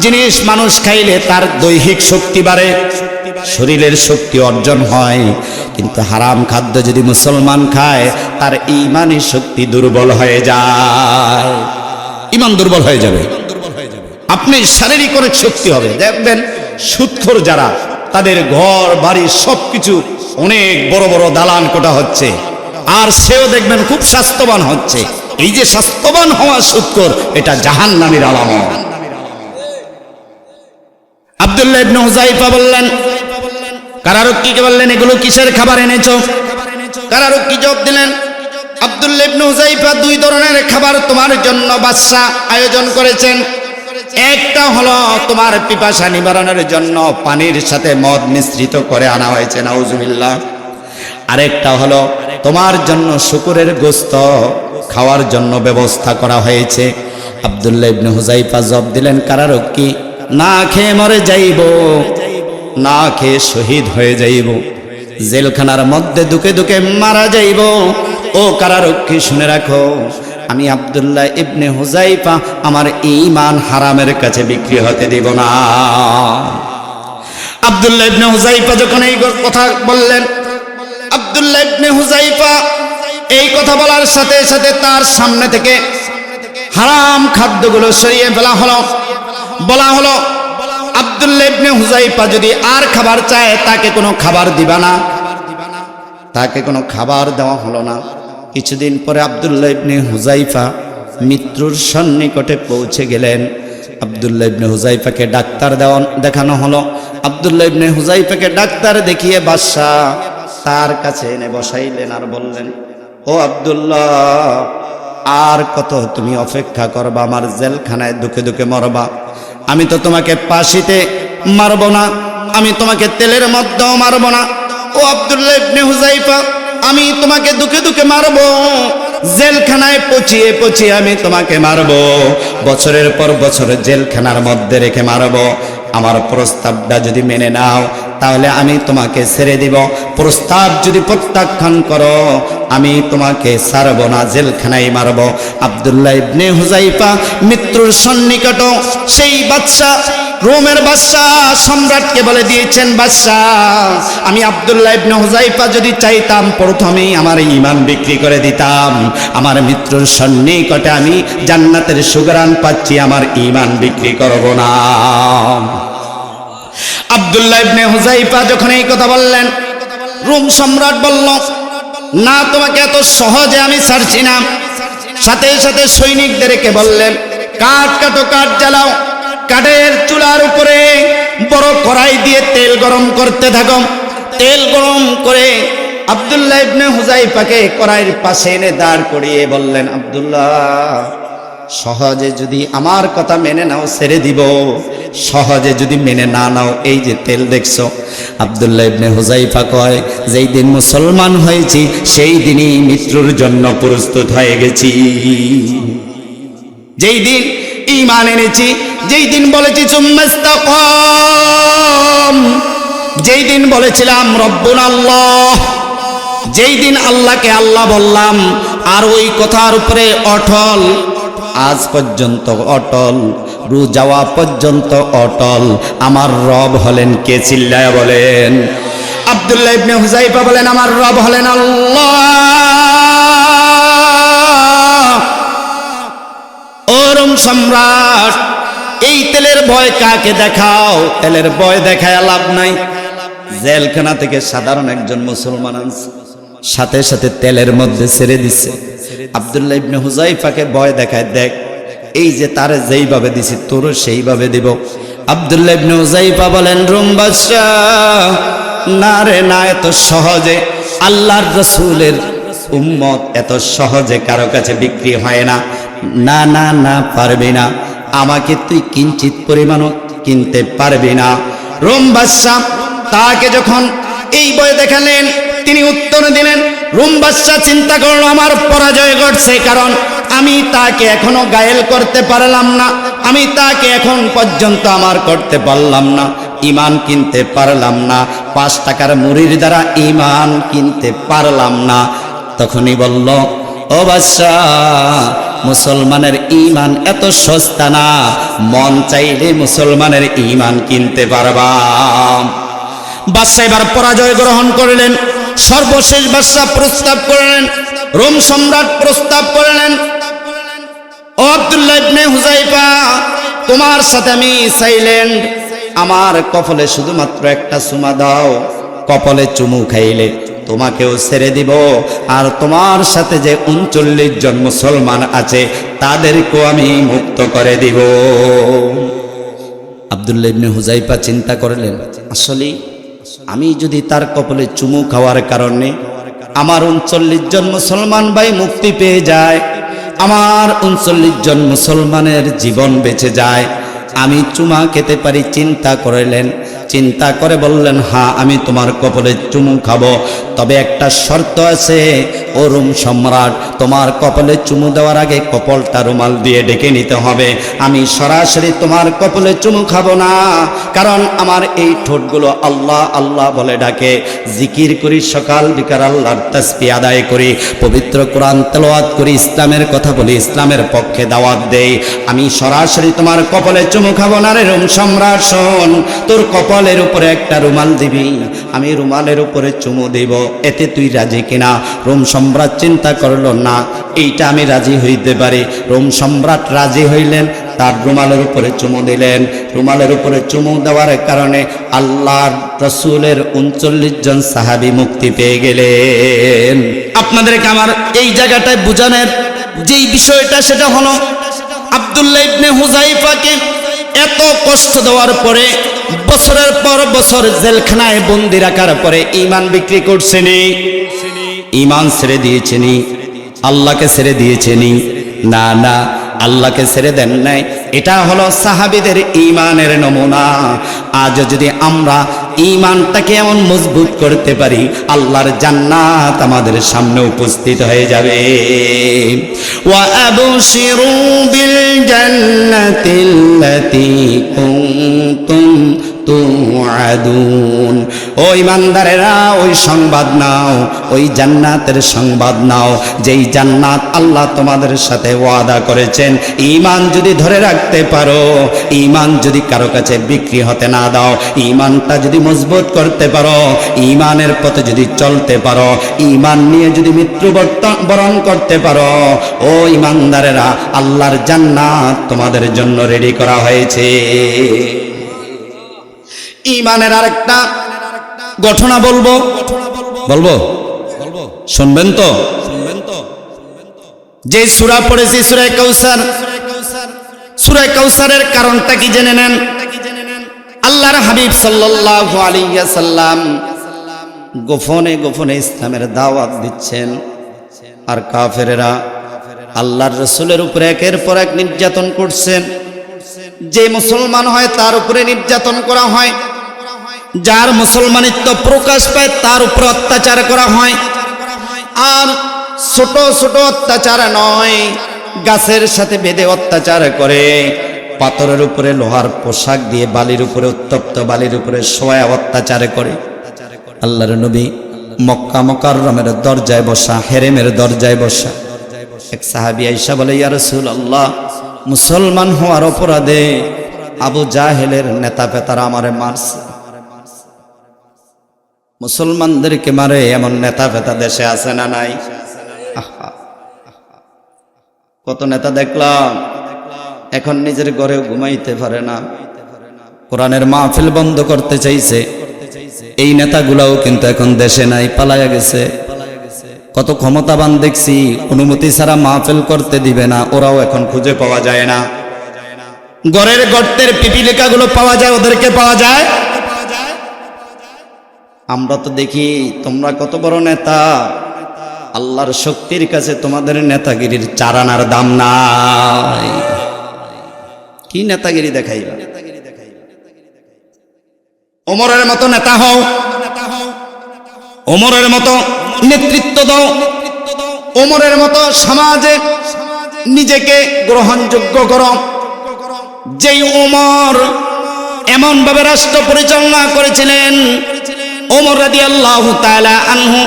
জিনিস মানুষ খাইলে তার দৈহিক শক্তি বাড়ে, শরীরের শক্তি অর্জন হয়, কিন্তু হারাম খাদ্য যদি মুসলমান খায় তার ঈমানি শক্তি দুর্বল হয়ে যায়, ঈমান দুর্বল হয়ে যাবে। আপনি শারীরিক অনেক শক্তি হবে, দেখবেন সুদখোর যারা, তাদের ঘর বাড়ি সবকিছু অনেক বড় বড় দালান কোঠা হচ্ছে, আর সেও দেখবেন খুব স্বাস্থ্যবান হচ্ছে। এই যে স্বাস্থ্যবান হওয়া সুদখোর, এটা জাহান্নামীর আলামত। আব্দুল্লাহ ইবনে হুযাইফা বললেন, কারারক্ষীকে বললেন, এগুলো কিসের খাবার এনেছো? কারারক্ষী জবাব দিলেন, আব্দুল্লাহ ইবনে হুযায়ফা দুই ধরনের খাবার তোমার জন্য বাদশা আয়োজন করেছেন। একটা হলো তোমার পিপাসা নিবারণের জন্য পানির সাথে মদ মিশ্রিত করে আনা হয়েছে, নাউজুবিল্লাহ। আরেকটা হলো তোমার জন্য শুকরের গোশত খাওয়ার জন্য ব্যবস্থা করা হয়েছে। আব্দুল্লাহ ইবনে হুযায়ফা জবাব দিলেন, কারারক্ষী, না খেয়ে মরে যাইব, না খেয়ে শহীদ হয়ে যাইব, জেলখানার মধ্যে দুকে দুকে মারা যাইব। ও কারারক্ষী, শুনে রাখো, আমি আব্দুল্লাহ ইবনে হুযায়ফা আমার ঈমান হারামের কাছে বিক্রি হতে দিব না। আব্দুল্লাহ ইবনে হুযায়ফা যখন এই কথা বললেন, আব্দুল্লাহ ইবনে হুযায়ফা এই কথা বলার সাথে সাথে তার সামনে থেকে হারাম খাদ্যগুলো সরিয়ে ফেলা হলো। বলা হলো, আব্দুল্লাহ ইবনে হুযায়ফা যদি আর খাবার চায় তাকে কোনো খাবার দিবা না। তাকে কোনো খাবার দেওয়া হলো না। কিছুদিন পরে আব্দুল্লাহ ইবনে হুযায়ফা মৃত্যুর সন্নিকটে পৌঁছে গেলেন। আব্দুল্লাহ ইবনে হুযায়ফাকে ডাক্তার দেখানো হলো। আব্দুল্লাহ ইবনে হুযায়ফাকে ডাক্তার দেখিয়ে বাদশা তার কাছে এনে বসাইলেন আর বললেন, ও আব্দুল্লাহ, আর কত তুমি অপেক্ষা করবা? আমার জেলখানায় দুকে দুকে মরবা। আমি তো তোমাকে ফাঁসিতে মারব না, আমি তোমাকে তেলের মধ্যেও মারব না। ও আব্দুল্লাহ ইবনে হুযায়ফা, আমি তোমাকে দুকে দুকে মারব, জেলখানায় পচিয়ে পচিয়ে আমি তোমাকে মারব, বছরের পর বছর জেলখানার মধ্যে রেখে মারব। আমার প্রস্তাবটা যদি মেনে নাও তাহলে আমি তোমাকে ছেড়ে দিব, প্রস্তাব যদি প্রত্যাখ্যান করো আমি তোমাকে ছাড়ব না, জেলখানায় মারব। আব্দুল্লাহ ইবনে হুযায়ফা মৃত্যুর সন্নিকট সেই বাদশা, রোমের বাদশা সম্রাটকে বলে দিয়েছেন, বাদশা, আমি আব্দুল্লাহ ইবনে হুযায়ফা যদি চাইতাম প্রথমেই আমার ঈমান বিক্রি করে দিতাম। আমার মৃত্যুর সন্নিকটে আমি জান্নাতের সুঘ্রাণ পাচ্ছি, আমার ঈমান বিক্রি করব না। আব্দুল্লাহ ইবনে হুযায়ফা যখন এই কথা বললেন, রোম সম্রাট বলল, না, তোমাকে এত সহজে আমি ছাড়ছি না। সাথে সাথে সৈনিকদেরকে বললেন, কাঠ কাটো, কাঠ জ্বালাও, কাঠের চুলার উপরে বড় কড়াই দিয়ে তেল গরম করতে থাকো। তেল গরম করে আব্দুল্লাহ ইবনে হুযায়ফাকে কড়াইয়ের পাশে এনে দাঁড় করিয়ে বললেন, আব্দুল্লাহ, সহজে যদি আমার কথা মেনে নাও ছেড়ে দিব, সহজে যদি মেনে না নাও এই যে তেল দেখছো। আব্দুল্লাহ ইবনে হুযায়ফা কয়, যেই দিন মুসলমান হয়েছি সেই দিনই মৃত্যুর জন্য প্রস্তুত হয়ে গেছি। যেই দিন ঈমান এনেছি, যেই দিন বলেছি সুম্মাস্তাকাম, যেই দিন বলেছিলাম রব্বুনা আল্লাহ, যেই দিন আল্লাহকে আল্লাহ বললাম আর ওই কথার উপরে অটল, আজ পর্যন্ত অটল, রু যাওয়া পর্যন্ত অটল। আমার রব হলেন কে? চিল্লায়া বলেন। আব্দুল্লাহ ইবনে হুযায়ফা বলেন, আমার রব হলেন আল্লাহ। ও রোম সম্রাট, এই তেলের ভয় কাকে দেখাও? তেলের ভয় দেখায় লাভ নাই। জেলখানা থেকে সাধারণ একজন মুসলমান আনছে, সাথে সাথে তেলের মধ্যে ছেড়ে দিচ্ছে। আব্দুল্লাহ ইবনে হুযায়ফাকে ভয় দেখায়, দেখ এই যে তারে যেইভাবে দিছি তোরও সেইভাবে দিব। আব্দুল্লাহ ইবনে হুযায়ফা বলেন, রোম বাদশা, না রে না, এত সহজে আল্লাহর রাসূলের উম্মত এত সহজে কারো কাছে বিক্রি হয় না। না না না, পারবি না, আমাকে তুই কিঞ্চিত পরিমাণও কিনতে পারবি না। রোম বাদশা তাকে যখন এই ভয় দেখালেন, তিনি উত্তর দিলেন, রোম বাদশা চিন্তা করলো আমার পরাজয় ঘটছে, কারণ আমি তাকে এখনো ঘায়েল করতে পারলাম না, আমি তাকে এখন পর্যন্ত আমার করতে পারলাম না, ঈমান কিনতে পারলাম না, 5 টাকার মুড়ির দ্বারা ঈমান কিনতে পারলাম না। তখনই বলল, ও বাদশা, মুসলমানের ঈমান এত সস্তা না, মন চাইলে মুসলমানের ঈমান কিনতে পারবা। বাদশা এবার পরাজয় গ্রহণ করলেন। সর্বশেষ বাদশা প্রস্তাব করলেন, রোম সম্রাট প্রস্তাব করলেন, ও আব্দুল্লাহ ইবনে হুযায়ফা, তোমার সাথে আমি সাইলেন্ট, আমার কপালে শুধুমাত্র একটা চুমা দাও, কপালে চুমু খাইলে তোমাকেও ছেড়ে দিব, আর তোমার সাথে যে 39 জন মুসলমান আছে তাদেরকেও আমি মুক্ত করে দিব। আব্দুল্লাহ ইবনে হুযায়ফা চিন্তা করলেন, আসলে আমি যদি তার কপালে চুমু খাওয়ার কারণে আমার 39 জন মুসলমান ভাই মুক্তি পেয়ে যায়, আমার 39 জন মুসলমানের জীবন বেঁচে যায়, আমি চুমা খেতে পারি? চিন্তা করলেন, চিন্তা করে বললেন, হ্যাঁ আমি তোমার কপালে চুমু খাবো, তবে একটা শর্ত আছে, ও রোম সম্রাট, তোমার কপালে চুমু দেওয়ার আগে কপালটা রুমাল দিয়ে ঢেকে নিতে হবে। আমি সরাসরি তোমার কপালে চুমু খাবো না, কারণ আমার এই ঠোঁটগুলো আল্লাহ আল্লাহ বলে ডাকে, জিকির করি, সকাল বিকাল আল্লাহর তাসবিহ আদায় করি, পবিত্র কোরআন তেলাওয়াত করি, ইসলামের কথা বলি, ইসলামের পক্ষে দাওয়াত দেই। আমি সরাসরি তোমার কপালে চুমু খাবো না রে রোম সম্রাট। শোন, তোর কপালের উপরে একটা রুমাল দিবি, আমি রুমালের উপরে চুমু দেব, এতে তুই রাজি কিনা? রোম সম্রাট চিন্তা করলো, না এইটা আমি রাজি হইতে পারি। রোম সম্রাট রাজি হইলেন, তার রুমালের উপরে চুমু দিলেন। রুমালের উপরে চুমু দেওয়ার কারণে আল্লাহর রাসূলের 39 জন সাহাবী মুক্তি পেয়ে গেলেন। আপনাদেরকে আমার এই জায়গাটায় বোঝানোর যেই বিষয়টা, সেটা হলো আব্দুল্লাহ ইবনে হুযাইফাকে এত কষ্ট দেওয়ার পরে, বছরের পর বছর জেলখানায় বন্দি রাখার পরে ঈমান বিক্রি করছেনি, ঈমান ছেড়ে দিয়েছেনি, আল্লাহকে ছেড়ে দিয়েছেনি? না না, আল্লাহকে ছেড়ে দেন নাই। এটা হলো সাহাবীদের ঈমানের নমুনা। আজ যদি আমরা ঈমানটাকে এমন মজবুত করতে পারি, আল্লাহর জান্নাত আমাদের সামনে উপস্থিত হয়ে যাবে। ওয়া আবশিরু বিল জান্নাতিল্লাতী কুনতুম তুআদুন। ও ঈমানদারেরা, ওই সংবাদ নাও, ওই জান্নাতের সংবাদ নাও, যেই জান্নাত আল্লাহ তোমাদের সাথে ওয়াদা করেছেন। ঈমান যদি ধরে রাখতে পারো, ঈমান যদি কারো কাছে বিক্রি হতে না দাও, ঈমানটা যদি মজবুত করতে পারো, ঈমানের পথে যদি চলতে পারো, ঈমান নিয়ে যদি মৃত্যুবরণ করতে পারো, ও ঈমানদারেরা, আল্লাহর জান্নাত তোমাদের জন্য রেডি করা হয়েছে। ঈমানের আরেকটা ঘটনা বলবো, শুনবেন তো? যে সূরা পড়েছি, সূরা কাউসার, সূরা কাউসারের কারণটা কি জেনে নেন। আল্লাহর হাবিব সাল্লাল্লাহু আলাইহি ওয়াসাল্লাম গোপনে গোপনে ইসলামের দাওয়াত দিচ্ছেন, আর কাফেরেরা আল্লাহর রাসূলের উপরে একের পর এক নির্যাতন করছেন। যে মুসলমান হয় তার উপরে নির্যাতন করা হয়, যার মুসলমানিত্ব প্রকাশ পায় তার উপরে অত্যাচার করা হয়। আর ছোট ছোট অত্যাচার নয়, গাছের সাথে বেঁধে অত্যাচার করে, পাথরের উপরে লোহার পোশাক দিয়ে বালির উপরে, উত্তপ্ত বালির উপরে শোয়া অত্যাচার করে। আল্লাহর নবী মক্কা মুকাররমের দরজায় বসা, হেরেমের দরজায় বসা, এক সাহাবী আয়েশা বলে, ইয়া রাসূলুল্লাহ, মুসলমান হওয়ার অপরাধে আবু জাহেলের নেতা পেতারা আমারে মারছে। মুসলমানদেরকে মারে এমন নেতা পেতা দেশে আছে না নাই? কত নেতা দেখলাম এখন নিজের ঘরেও ঘুমাইতে পারে না, কোরআনের মাহফিল বন্ধ করতে চাইছে। এই নেতাগুলাও কিন্তু এখন দেশে নাই, পালায়া গেছে। কত ক্ষমতাবান দেখছি, অনুমতি ছাড়া মাহফিল করতে দিবে না, ওরাও এখন খুঁজে পাওয়া যায় না। ঘরের গর্তের পিপিলিকাগুলো পাওয়া যায়, ওদেরকে পাওয়া যায়। আমরা তো দেখি তোমরা কত বড় নেতা, আল্লাহর শক্তির কাছে তোমাদের নেতাগিরির চারানার দাম নাই। কি নেতাগিরি দেখাইবা? ওমরের মতো নেতা হও, ওমরের মতো নেতৃত্ব দাও, ওমরের মতো সমাজে নিজেকে গ্রহণযোগ্য করো। যেই ওমর এমন ভাবে রাষ্ট্র পরিচালনা করেছিলেন, ওমর রাদিয়াল্লাহু তাআলা আনহু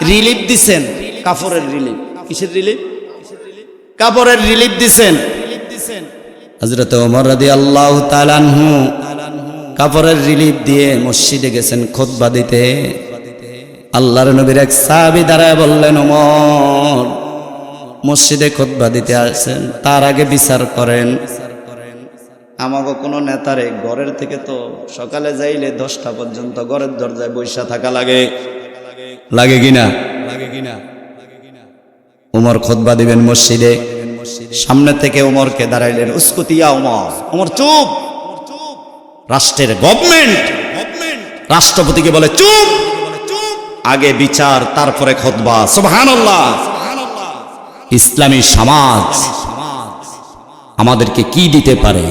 রিলিফ দিছেন, কাপড়ের রিলিফ। কিসের রিলিফ? কাপড়ের রিলিফ দিছেন। হযরত ওমর রাদিয়াল্লাহু তাআলা আনহু কাপড়ের রিলিফ দিয়ে মসজিদে গেছেন খুতবা দিতে। আল্লাহর নবীর এক সাহাবী দাঁড়ায় বললেন, ওমর মসজিদে খুতবা দিতে আসেন, তার আগে বিচার করেন। আমাকে কোনো নেতারে ঘরের থেকে তো সকালে যাইলে 10টা পর্যন্ত ঘরের দরজায় বৈশা থাকা লাগে, লাগে কিনা? ওমর খুতবা দিবেন মসজিদে, সামনে থেকে ওমরকে দাঁড়াইলেন, উসকুতিয়া ওমর, ওমর চুপ। রাষ্ট্রের গভর্নমেন্ট, রাষ্ট্রপতিকে বলে চুপ, আগে বিচার তারপরে খুতবা। সুবহানাল্লাহ। ইসলামী সমাজ আমাদেরকে কি দিতে পারে?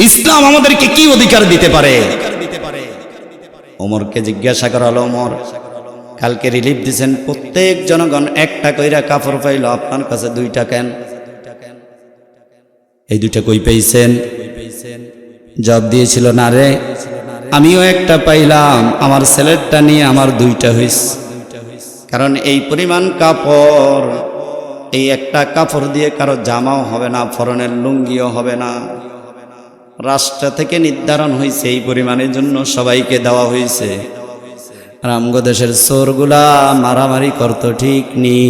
ইসলাম আমাদেরকে কি অধিকার দিতে পারে? ওমরকে জিজ্ঞাসা করা হলো, ওমর কালকে রিলিফ দিয়েছেন, প্রত্যেক জনগণ একটা কইরা কাপড় পাইল, আপনার কাছে দুইটা কেন? এই দুইটা কই পেয়েছেন? জবাব দিয়েছিল, না রে, আমিও একটা পাইলাম, আমার ছেলেরটা নিয়ে আমার দুইটা হইছে। কারণ এই পরিমাণ কাপড়, এই একটা কাপড় দিয়ে কারো জামাও হবে না, ফরনের লুঙ্গিও হবে না। রাষ্ট্র থেকে নির্ধারণ হয়েছে এই পরিমাণের জন্য সবাইকে দেওয়া হয়েছে। আর আমগো দেশের চোরগুলা মারামারি করতো ঠিক নি?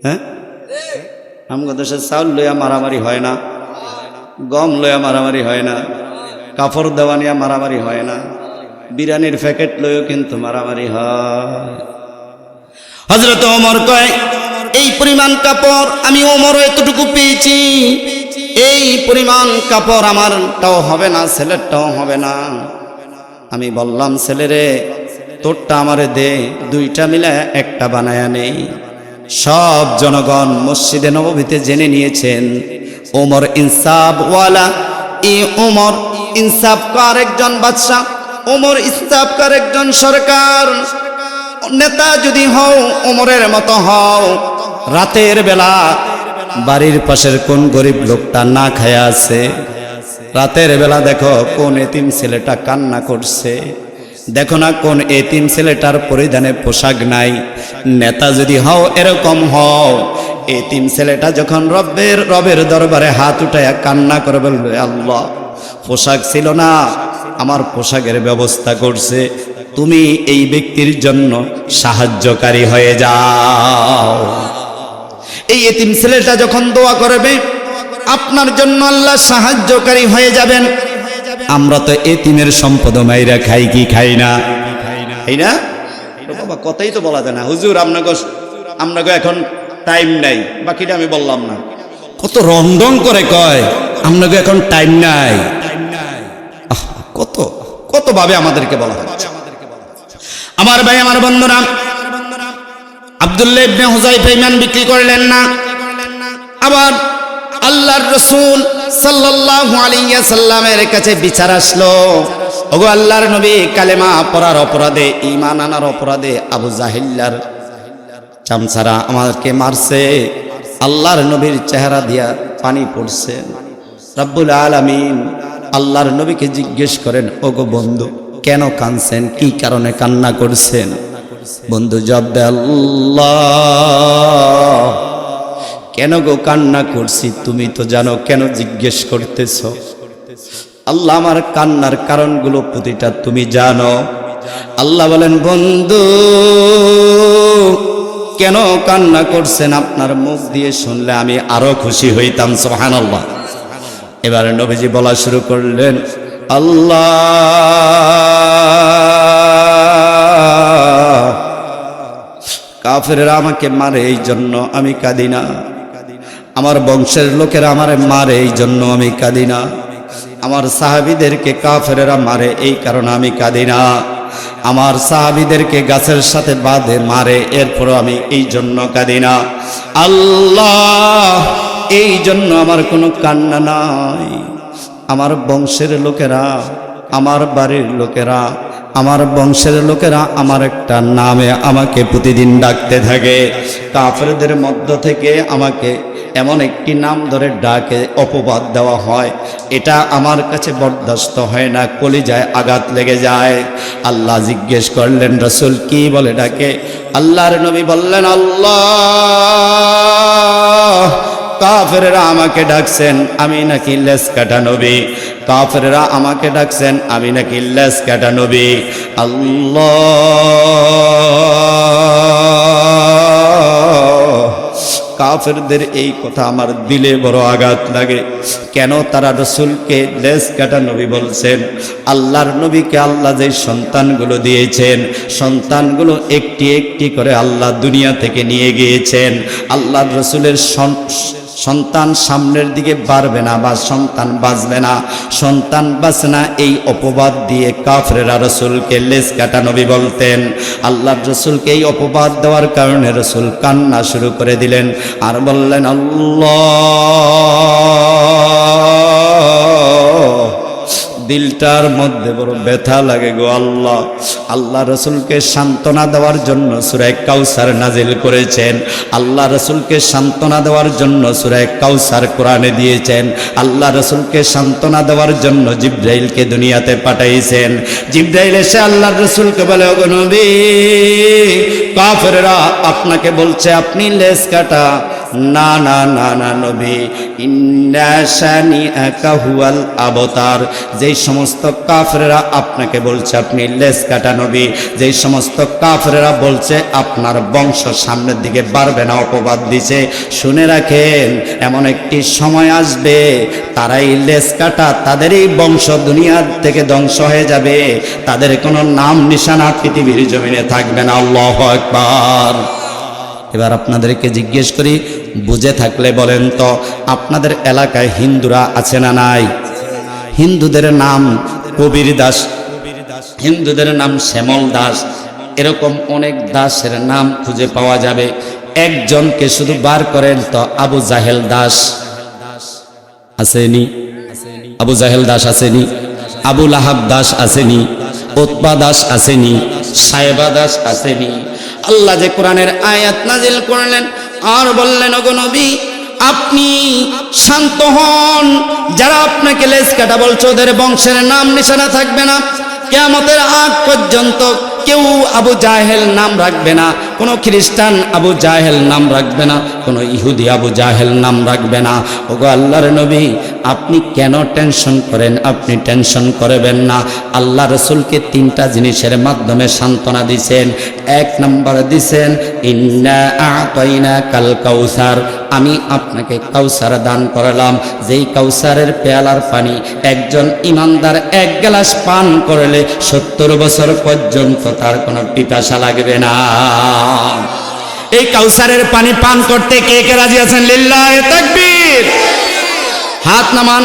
হ্যাঁ, আমগো দেশের চাউল লইয়া মারামারি হয় না, গম লইয়া মারামারি হয় না, কাপড় দেওয়া নিয়ে মারামারি হয় না, বিরিয়ানির প্যাকেট লইও কিন্তু মারামারি হয়। হযরত ওমর কয়, এই পরিমাণ কাপড় আমি ওমরও এতটুকু পেয়েছি, এই পরিমাণ কাপড় আমারটাও হবে না, ছেলেরটাও হবে না। আমি বললাম, ছেলেরে তোরটা আমারে দে, দুইটা মিলে একটা বানায়া নেই। সব জনগণ মসজিদে নববীতে জেনে নিয়েছেন ওমর ইনসাফওয়ালা। এই ওমর ইনসাফকার একজন বাদশা, ওমর ইনসাফকার একজন সরকার নেতা। যদি হও ওমরের মতো হও, রাতের বেলা বাড়ির পাশের কোন গরিব লোকটা না খায়া আছে, রাতের বেলা দেখো কোন এতিম ছেলেটা কান্না করছে, দেখো না কোন এতিম ছেলেটার পরিধানে পোশাক নাই। নেতা যদি হও এরকম হও, এতিম ছেলেটা যখন রবের দরবারে হাত উঠায়া কান্না করে বলবে, আল্লাহ পোশাক ছিল না, আমার পোশাকের ব্যবস্থা করছে, তুমি এই ব্যক্তির জন্য সাহায্যকারী হয়ে যাও। এই এতিম ছেলেটা যখন দোয়া করবে, আপনার জন্য আল্লাহ সাহায্যকারী হয়ে যাবেন। আমরা তো এতিমের সম্পদ মাইরা খাই কি খাই না? খাই না বাবা, কথাই তো বলা যায় না। হুজুর আপনাকে এখন টাইম নাই, বাকিটা আমি বললাম না। কত রংডং করে কয় আপনাকে এখন টাইম নাই। কত কত ভাবে আমাদেরকে বলা হচ্ছে। আমার ভাই, আমার বন্ধুরা, আব্দুল্লাহ ইবনে হুযায়ফা ঈমান বিক্রি করলেন না। আবার আল্লাহর রাসূল সাল্লাল্লাহু আলাইহি ওয়াসাল্লামের কাছে বিচার আসলো, ওগো আল্লাহর নবী, কালেমা পড়ার অপরাধে, ঈমান আনার অপরাধে আবু জাহিল্লার চামচারা আমাকে মারছে। আল্লাহর নবীর চেহারা দিয়া পানি পড়ছে। রব্বুল আলামিন আল্লাহর নবীকে জিজ্ঞেস করেন, ওগো বন্ধু, কেন কাঁদছেন? কি কারণে কান্না করছেন? বন্ধু জবাব দেয়, আল্লাহ, কেন গো কান্না করছি তুমি তো জানো, কেন জিজ্ঞেস করতেছ? আল্লাহ, আমার কান্নার কারণগুলো প্রতিটা তুমি জানো। আল্লাহ বলেন, বন্ধু কেন কান্না করছেন আপনার মুখ দিয়ে শুনলে আমি আরো খুশি হইতাম। সুবহানাল্লাহ। এবার নবীজি বলা শুরু করলেন, আল্লাহ, কাফেররা আমাকে মারে এই জন্য আমি কাঁদি না, আমার বংশের লোকেরা আমারে মারে এই জন্য আমি কাঁদি না, আমার সাহাবীদেরকে কাফেররা মারে এই কারণে আমি কাঁদি না, আমার সাহাবীদেরকে গাছের সাথে বাঁধে মারে এরপরও আমি এই জন্য কাঁদি না। আল্লাহ, এই জন্য আমার কোনো কান্না নাই। আমার বংশের লোকেরা, আমার বাড়ির লোকেরা, আমার বংশের লোকেরা আমার একটা নামে আমাকে প্রতিদিন ডাকতে থাকে। কাফেরদের মধ্য থেকে আমাকে এমন একটি নাম ধরে ডাকে, অপবাদ দেওয়া হয়, এটা আমার কাছে বরদাস্ত হয় না, কলিজায় আঘাত লেগে যায়। আল্লাহ জিজ্ঞেস করলেন, রাসূল কি বলে ডাকে? আল্লাহর নবী বললেন, আল্লাহ, কাফেররা আমাকে ডাকছেন আমি নাকি লেজ কাটা নবী, কাফেররা আমাকে ডাকছেন আমি নাকি লেজ কাটা নবী। আল্লাহ, কাফেরদের এই কথা আমার দিলে বড় আঘাত লাগে। কেন তারা রাসূলকে লেজ কাটা নবী বলছেন? আল্লাহর নবীকে আল্লাহ যে সন্তানগুলো দিয়েছেন, সন্তানগুলো একটি একটি করে আল্লাহ দুনিয়া থেকে নিয়ে গিয়েছেন। আল্লাহর রাসূলের সন্তান সামনের দিকে বাড়বে না বা সন্তান বাঁচবে না, সন্তান বাঁচে না, এই অপবাদ দিয়ে কাফেররা রাসূলকে লেজ কাটা নবী বলতেন। আল্লাহর রাসূলকে এই অপবাদ দেওয়ার কারণে রাসূল কান্না শুরু করে দিলেন আর বললেন, আল্লাহ, দিলটার মধ্যে বড় ব্যথা লাগে গো আল্লাহ। আল্লাহ রসুলকে সান্ত্বনা দেওয়ার জন্য সূরা কাউসার নাজিল করেছেন। আল্লাহ রসুলকে সান্ত্বনা দেওয়ার জন্য সূরা কাউসার কোরআনে দিয়েছেন। আল্লাহ রসুলকে সান্ত্বনা দেওয়ার জন্য জিবরাইলকে দুনিয়াতে পাঠাইছেন। জিবরাইল এসে আল্লাহ রসুলকে বলে, ওগো নবী, কাফেররা আপনাকে বলছে আপনি লেজ কাটা। না না না না নবী, ইন্না শানিআকা হুয়াল আবতার। যেই সমস্ত কাফেররা আপনাকে বলছে আপনি লেজ কাটা নবী, যেই সমস্ত কাফেররা বলছে আপনার বংশ সামনের দিকে বাড়বে না, অপবাদ দিছে, শুনে রাখেন এমন একটি সময় আসবে তারাই লেজ কাটা, তাদেরই বংশ দুনিয়ার থেকে ধ্বংস হয়ে যাবে, তাদের কোনো নাম নিশানা পৃথিবীর জমিনে থাকবে না। আল্লাহু আকবার। এবার আপনাদেরকে জিজ্ঞেস করি, বুঝে থাকলে বলেন তো, আপনাদের এলাকায় হিন্দুরা আছে না নাই? হিন্দুদের নাম কবির দাস, হিন্দুদের নাম শ্যামল দাস, এরকম অনেক দাসের নাম খুঁজে পাওয়া যাবে। একজনকে শুধু বার করেন তো, আবু জাহেল দাস আসেনি? আবু জাহেল দাস আসেনি? আবু লাহাব দাস আসেনি? উতবা দাস আসেনি? সাহেবা দাস আসেনি? আল্লাহ যে কোরআনের আয়াত নাজিল করলেন আর বললেন, ওগো নবী, আপনি শান্ত হন, যারা আপনাকে লেজ কাটা বলছে ওদের বংশের নাম নিশানা থাকবে না, কিয়ামতের আগ পর্যন্ত কেউ আবু জাহেল নাম রাখবে না, কোনো খ্রিস্টান আবু জাহেল নাম রাখবে না, কোনো ইহুদি আবু জাহেল নাম রাখবে না। ওগো আল্লাহর নবী, আপনি কেন টেনশন করেন? আপনি টেনশন করবেন না। আল্লাহ রসুলকে তিনটা জিনিসের মাধ্যমে সান্ত্বনা দিছেন। এক নম্বর দিছেন, ইন্না আ'তাইনাকাল কাউসার, আমি আপনাকে কাউসার দান করলাম, যেই কাউসারের পেয়ালার পানি একজন ইমানদার এক গ্লাস পান করলে 70 বছর পর্যন্ত তার কোনো পিপাসা লাগবে না। এই কাউসারের পানি পান করতে কে কে রাজি আছেন? লিল্লাহি তাকবীর, হাত নামান।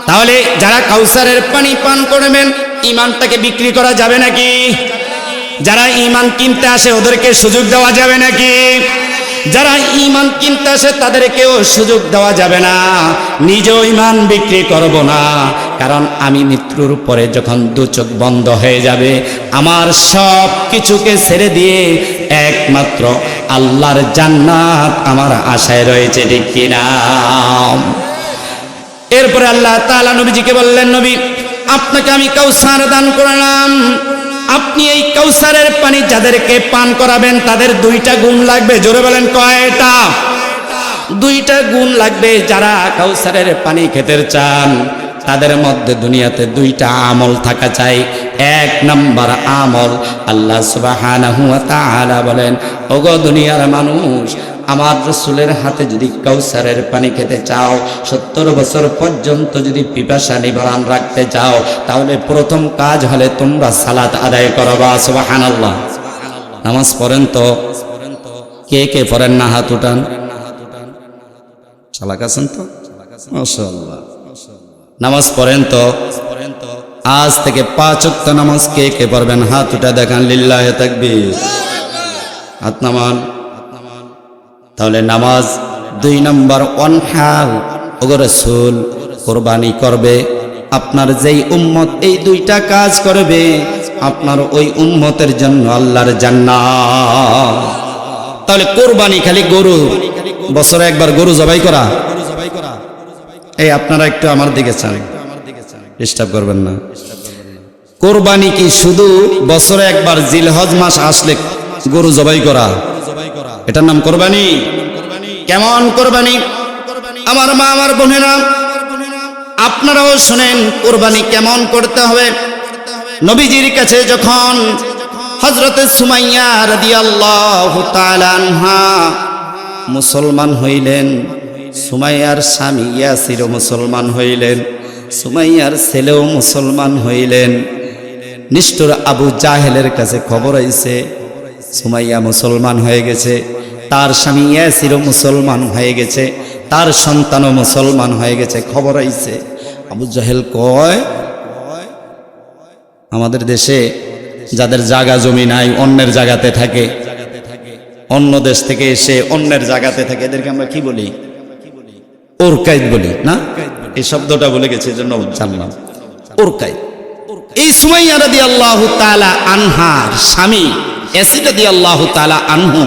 তাহলে যারা কাউসারের পানি পান করবেন, ইমানটাকে বিক্রি করা যাবে নাকি? যারা ইমান কিনতে আসে ওদেরকে সুযোগ দেওয়া যাবে নাকি? যারা ইমান কিনতে আসে তাদেরকেও সুযোগ দেওয়া যাবে না। নিজেও ইমান বিক্রি করব না, কারণ আমি মৃত্যুর পরে যখন দু চোখ বন্ধ হয়ে যাবে, আমার সব কিছুকে ছেড়ে দিয়ে একমাত্র আল্লাহর জান্নাত আমার আশায় রয়েছে, ঠিক কিনা? এরপরে আল্লাহ তাআলা নবীজিকে বললেন, নবী, আপনাকে আমি কাউসার দান করলাম, আপনি এই কাউসারের পানি যাদেরকে পান করাবেন তাদের দুইটা গুণ লাগবে। জোরে বলেন, কয়টা? দুইটা গুণ লাগবে। যারা কাউসারের পানি খেতে চান তাদের মধ্যে দুনিয়াতে দুইটা আমল থাকা চাই। এক নাম্বার আমল, আল্লাহ সুবহানাহু ওয়া তাআলা বলেন, ওগো দুনিয়ার মানুষ, আমার রাসূলের হাতে যদি কাউসারের পানি খেতে চাও, 70 বছর পর্যন্ত যদি পিপাসা নিবারণ রাখতে চাও, তাহলে প্রথম কাজ হলে তোমরা সালাত আদায় করবা। সুবহানাল্লাহ। নামাজ পড়েন তো? কে কে পড়েন না? হাত উঠান। চালাক আছেন তো? মাশাআল্লাহ। নামাজ পড়েন তো? আজ থেকে 5 ওয়াক্ত নামাজ কে কে পড়বেন? হাত উঠা দেখান। লিল্লাহি তাকবীর, হাত নামান। তাহলে নামাজ 2 নম্বর অনহার, ওগো রাসূল কুরবানি করবে, আপনার যেই উম্মত এই দুইটা কাজ করবে, আপনার ওই উম্মতের জন্য আল্লাহর জান্নাত। তাহলে কুরবানি খালি গরু, বছরে একবার গরু জবাই করা? এই আপনারা একটু আমার দিকে চান, ডিস্টার্ব করবেন না। কুরবানি কি শুধু বছরে একবার জিলহজ মাস আসলে গরু জবাই করা? এটার নাম কোরবানি? কেমন কোরবানি? আমার মা, আমার বোনেরা, আপনারাও শুনেন কোরবানি কেমন করতে হবে। নবীজির কাছে যখন হযরতে সুমাইয়া রাদিয়াল্লাহু তাআলা আনহা মুসলমান হইলেন, সুমাইয়ার স্বামী ইয়াসিরও মুসলমান হইলেন, সুমাইয়ার ছেলেও মুসলমান হইলেন। নিষ্ঠুর আবু জাহেলের কাছে খবর আইছে সুমাইয়া মুসলমান হয়ে গেছে, তার স্বামী ইয়াসিরও মুসলমান হয়ে গেছে। তার সন্তানও মুসলমান হয়ে গেছে। খবর আইছে, আবু জাহেল কয় আমাদের দেশে যাদের জায়গা জমি নাই অন্যের জায়গাতে থাকে, অন্য দেশ থেকে এসে অন্যের জায়গাতে থাকে, এদেরকে আমরা কি বলি? ওরকাইদ বলি না? এই শব্দটা বলে গেছে এজন্য জানলাম ওরকাইদ। এই সুমাইয়া রাদিয়াল্লাহু তাআলা আনহার স্বামী ইয়াসির রাদিয়াল্লাহু তাআলা আনহু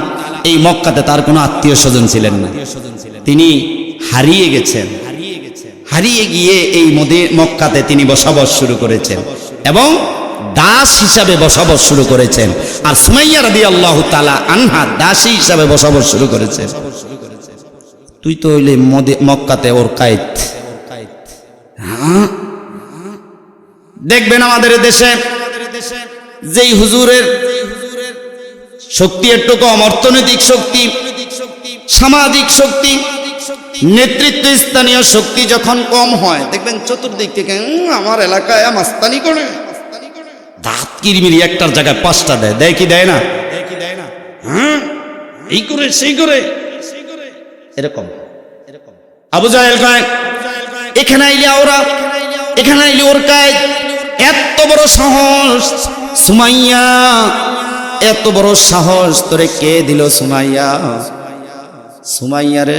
এই মক্কাতে তার কোনো আত্মীয় স্বজন ছিলেন না, তিনি হারিয়ে গেছেন। হারিয়ে গিয়ে এই মক্কাতে তিনি বসবাস শুরু করেছেন এবং দাস হিসাবে বসবাস শুরু করেছেন। আর সুমাইয়া রাদিয়াল্লাহু তাআলা আনহা দাসী হিসাবে বসবাস শুরু করেছেন। তুই তো হইলে মক্কাতে ওরকাইদ। হ্যাঁ, দেখবেন আমাদের দেশে যেই হুজুরের শক্তি একটু কম, অর্থনৈতিক শক্তি, সামাজিক শক্তি, নেতৃত্ব স্থানীয় শক্তি যখন কম হয়, দেখবেন চতুর্দিক থেকে আমার এলাকায় মাস্তানি করে, দাঁত কিরমিরি একটার জায়গায় পাঁচটা দেয়। দেয় কি দেয় না? হ্যাঁ, এই করে সেই করে এরকম। আবু জাহেল কয় এখানে আইলে ওরা, এখানে আইলে ওর কায়, এত বড় সাহস সুমাইয়া, এত বড় সাহস তোরে কে দিল সুমাইয়া? সুমাইয়ারে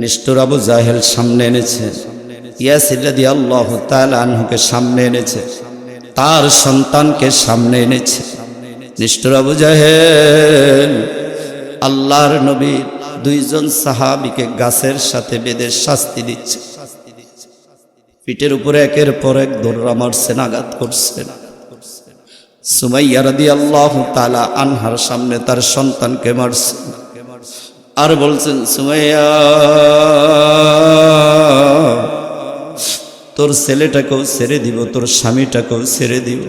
নিষ্ঠুর আবু জাহেল সামনে এনেছে, ইয়াসির রাদিয়াল্লাহু তাআলা আনহুকে সামনে এনেছে, তার সন্তানকে সামনে এনেছে। নিষ্ঠুর আবু জাহেল আল্লাহর নবী দুইজন সাহাবীকে গাছের সাথে বেঁধে শাস্তি দিচ্ছে, পিঠের উপরে একের পর এক দৌড়া মারছেন, আঘাত করছেন। সুমাইয়া রাদিয়াল্লাহু তাআলা আনহার সামনে তার সন্তানকে মারছেন আর বলছেন সুমাইয়া তোর ছেলেটাকেও ছেড়ে দিব, তোর স্বামীটাকেও ছেড়ে দিব,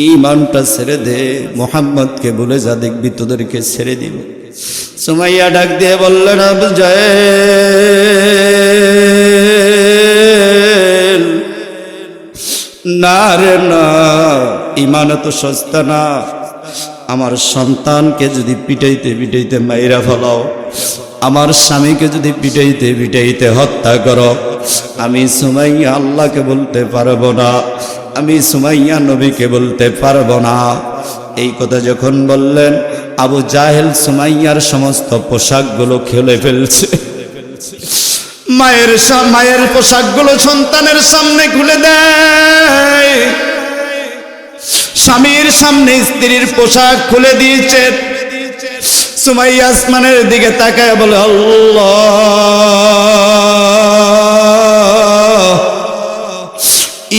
ঈমানটা ছেড়ে দে, মুহাম্মদকে বলে যা, দেখবি তোদেরকে ছেড়ে দিব। সুমাইয়া ডাক দিয়ে বললেন আবু জাহেল না রে না, ঈমান তো সস্তা না, আমার সন্তানকে যদি পিটাইতে পিটাইতে মাইরা ফেলাও, আমার স্বামীকে যদি পিটাইতে পিটাইতে হত্যা করো, আমি সুমাইয়া আল্লাহকে বলতে পারবো না, আমি সুমাইয়া নবীকে বলতে পারবো না। এই কথা যখন বললেন, আবু জাহেল সুমাইয়ার সমস্ত পোশাকগুলো খুলে ফেলছে। মায়ের পোশাকগুলো সন্তানের সামনে খুলে দেয়, স্বামীর সামনে স্ত্রীর পোশাক খুলে দিয়েছে। সুমাইয়া আসমানের দিকে তাকায় বলে আল্লাহ,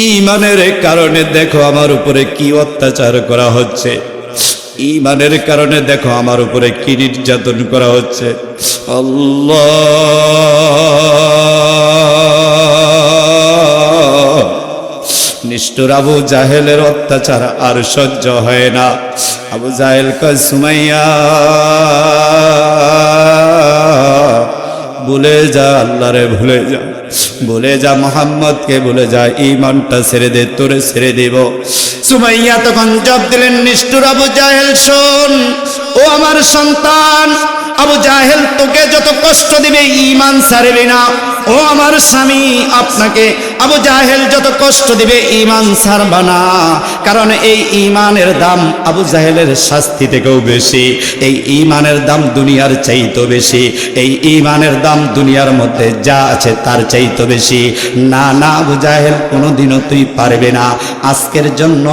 ঈমানের কারণে দেখো আমার উপরে কি অত্যাচার করা হচ্ছে, ঈমানের কারণে দেখো আমার উপরে কি নির্যাতন করা হচ্ছে। আল্লাহ, নিষ্ঠুর আবু জাহেলের অত্যাচার আর সহ্য হয় না। আবু জাহেল কয় সুমাইয়া ভুলে যা, আল্লাহরে ভুলে যা, ভুলে যা, মুহাম্মদকে ভুলে যা, ঈমানটা ছেড়ে দে, তোরে ছেড়ে দেব। সুমাইয়া তখন জবাব দিলেন, নিষ্ঠুর আবু জাহেল শোন, ও আমার সন্তান, আবু জাহেল তোকে যত কষ্ট দিবে ঈমান ছাড়বে না। ও আমার স্বামী, আপনাকে আবু জাহেল যত কষ্ট দিবে ঈমান ছাড়বা না, কারণ এই ঈমানের দাম আবু জাহেলের শাস্তি থেকেও বেশি, এই ঈমানের দাম দুনিয়ার চাইতে বেশি, এই ঈমানের দাম দুনিয়ার মধ্যে যা আছে তার চাইতে বেশি। না না আবু জাহেল, কোনোদিনও তুই পারবে না। আজকের জন্য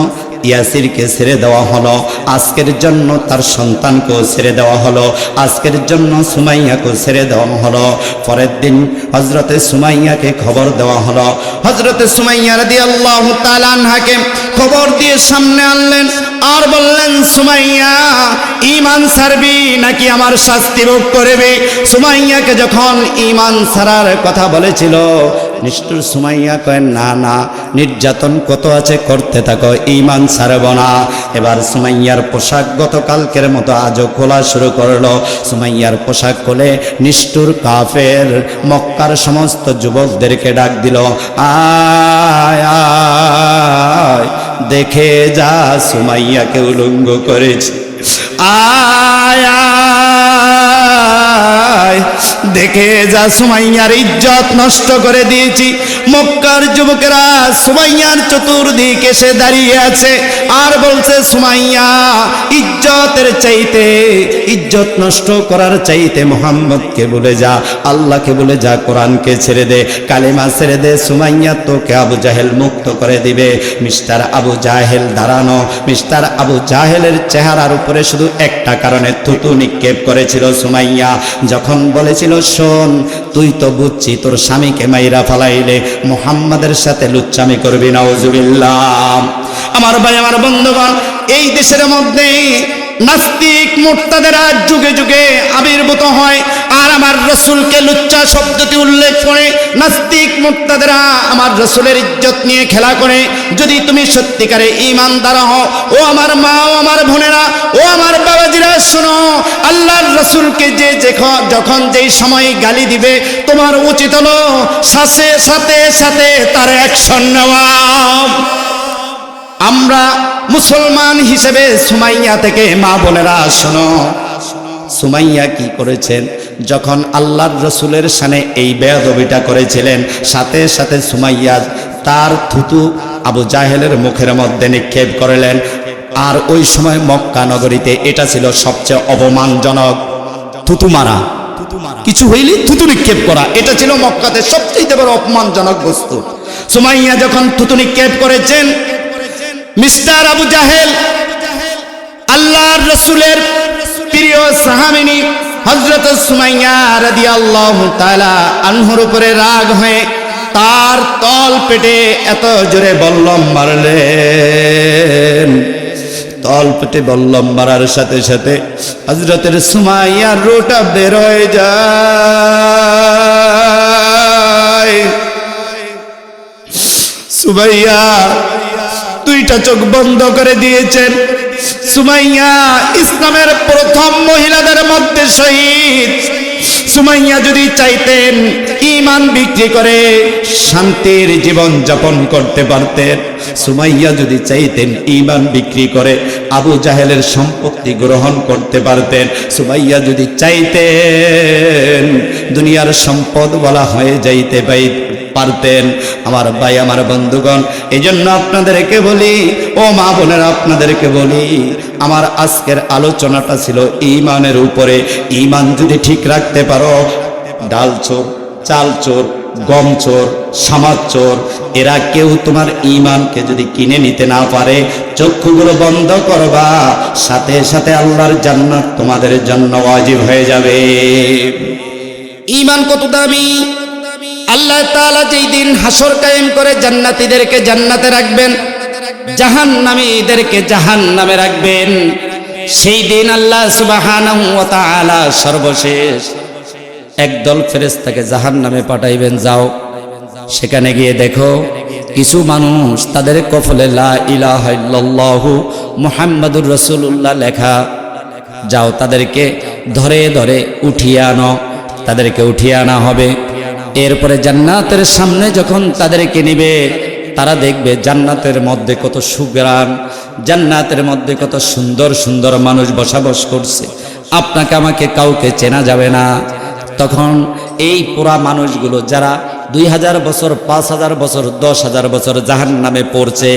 ইয়াসিরকে ছেড়ে দেওয়া হলো, আজকের জন্য তার সন্তানকেও ছেড়ে দেওয়া হলো, আজকের জন্য সুমাইয়াকেও ছেড়ে দেওয়া হলো। পরের দিন হযরতে সুমাইয়াকে খবর দেওয়া হলো। হযরতে সুমাইয়া রাদিয়াল্লাহু তাআলা আনহাকে খবর দিয়ে সামনে আনলেন আর বললেন, সুমাইয়া ঈমান ছাড়বি নাকি আমার শাস্তি ভোগ করবি? সুমাইয়াকে যখন ঈমান ছাড়ার কথা বলেছিল, নিষ্ঠুর সুমাইয়া কয় না না, নির্যাতন কত আছে করতে থাকো, ঈমান ছাড়ব না। এবার সুমাইয়ার পোশাক গতকালকের মতো আজও খোলা শুরু করলো। সুমাইয়ার পোশাক খুলে নিষ্ঠুর কাফের মক্কার সমস্ত যুবকদেরকে ডাক দিল, আয় আয় দেখে যা সুমাইয়াকে উলঙ্গ করেছে, আয় আয় দেখে যা সুমাইয়ার ইজ্জত নষ্ট করে দিয়েছি। মক্কার যুবকেরা সুমাইয়ার চতুর্দিকে এসে দাঁড়িয়ে আছে আর বলছে, সুমাইয়া ইজ্জতের চাইতে, ইজ্জত নষ্ট করার চাইতে মুহাম্মদকে বলে যা, আল্লাহকে বলে যা, কোরআনকে ছেড়ে দে, কালেমা ছেড়ে দে, সুমাইয়া তোকে আবু জাহেল মুক্ত করে দিবে। মিস্টার আবু জাহেল দাঁড়ানো। মিস্টার আবু জাহেলের চেহারার উপরে শুধু একটা কারণে থুতু নিক্ষেপ করেছিল সুমাইয়া। যখন বলেছিল, শোন তুই তো বুঝছি তোর স্বামীকে মাইরা ফালাইলে মুহাম্মাদের সাথে লুচ্চামি করবি, নাউজুবিল্লাহ। আমার ভাই, আমার বন্ধুগণ, এই দেশের মধ্যে নাস্তিক মুরতাদেরা যুগে যুগে আবির্ভূত হয় আর আমার রসুলকে লুচ্চা শব্দটি উল্লেখ করে নাস্তিক মুরতাদেরা আমার রসুলের ইজ্জত নিয়ে খেলা করে। যদি তুমি সত্যিকারে ঈমানদার হও, ও আমার মা, ও আমার বোনেরা, ও আমার বাবাজিরা, শোনো, আল্লাহর রসুলকে যে যখন যেই সময় গালি দিবে তোমার উচিত হলো সাথে সাথে সাথে তার অ্যাকশন নেওয়া। আমরা মুসলমান হিসেবে সুমাইয়া থেকে, মা বোনেরা শোনো, সুমাইয়া কি করেছেন? যখন আল্লাহর রসুলের সামনে এই বেয়াদবিটা করেছিলেন, সাথে সাথে সুমাইয়া তার থুতু আবু জাহেলের মুখের মধ্যে নিক্ষেপ করলেন। আর ওই সময় মক্কা নগরীতে এটা ছিল সবচেয়ে অপমানজনক, থুতু মারা, কিছু হইলে থুতু নিক্ষেপ করা, এটা ছিল মক্কাতে সবচেয়ে বড় অপমানজনক বস্তু। সুমাইয়া যখন থুতু নিক্ষেপ করেছেন, মিস্টার আবু জাহেল আল্লাহর রসুলের প্রিয় সাহাবিনী হযরত সুমাইয়া রাদিয়াল্লাহু তাআলা আনহুর উপরে রাগ হয়ে তার তল পেটে এত জোরে বল্লম মারলেন। তল পেটে বল্লম মারার সাথে সাথে হযরতের সুমাইয়ার রোটা বের হয়ে যায়। সুমাইয়া দুইটা চোখ বন্ধ করে দিয়েছেন। সুমাইয়া ইসলামের প্রথম মহিলাদের মধ্যে শহীদ। সুমাইয়া যদি চাইতেন ঈমান বিক্রি করে শান্তির জীবন যাপন করতে পারতেন, সুমাইয়া যদি চাইতেন ঈমান বিক্রি করে আবু জাহেলের সম্পত্তি গ্রহণ করতে পারতেন, সুমাইয়া যদি চাইতেন দুনিয়ার সম্পদ বলা হয়ে যাইতে পারতেন। আমার ভাই, আমার বন্ধুগণ, এই জন্য আপনাদেরকে বলি, ও মা বোনেরা, আপনাদেরকে বলি, আমার আজকের আলোচনাটা ছিল ঈমানের উপরে। ঈমান যদি ঠিক রাখতে পারো, ডাল চোর, চাল চোর, গম চোর, সামাদ চোর, এরা কেউ তোমার ঈমানকে যদি কিনে নিতে না পারে, চক্ষুগুলো বন্ধ করবা, সাথে সাথে আল্লাহর জান্নাত তোমাদের জন্য ওয়াজিব হয়ে যাবে। ঈমান কত দামি! আল্লাহ তাআলা যেই দিন হাসর কায়েম করে জান্নাতীদেরকে জান্নাতে রাখবেন, জাহান্নামীদেরকে জাহান্নামে রাখবেন, সেই দিন আল্লাহ সুবহানাহু ওয়া তাআলা সর্বশেষ একদল ফেরেশতাকে জাহান্নামে পাঠাইবেন। যাও, সেখানে গিয়ে দেখো কিছু মানুষ তাদের কফলে লা ইলাহা ইল্লাল্লাহু মুহাম্মাদুর রাসূলুল্লাহ লেখা। যাও, তাদেরকে ধরে ধরে উঠিয়ে আনো, তাদেরকে উঠিয়ে আনা হবে। এরপরে জান্নাতের সামনে যখন তাদেরকে নিবে, তারা দেখবে জান্নাতের মধ্যে কত সুগ্রাণ, জান্নাতের মধ্যে কত সুন্দর সুন্দর মানুষ বসবাস করছে, আপনাকে আমাকে কাউকে চেনা যাবে না। তখন এই পুরা মানুষগুলো যারা 2000 বছর, 5000 বছর, 10,000 বছর জাহান্নামে পড়ছে,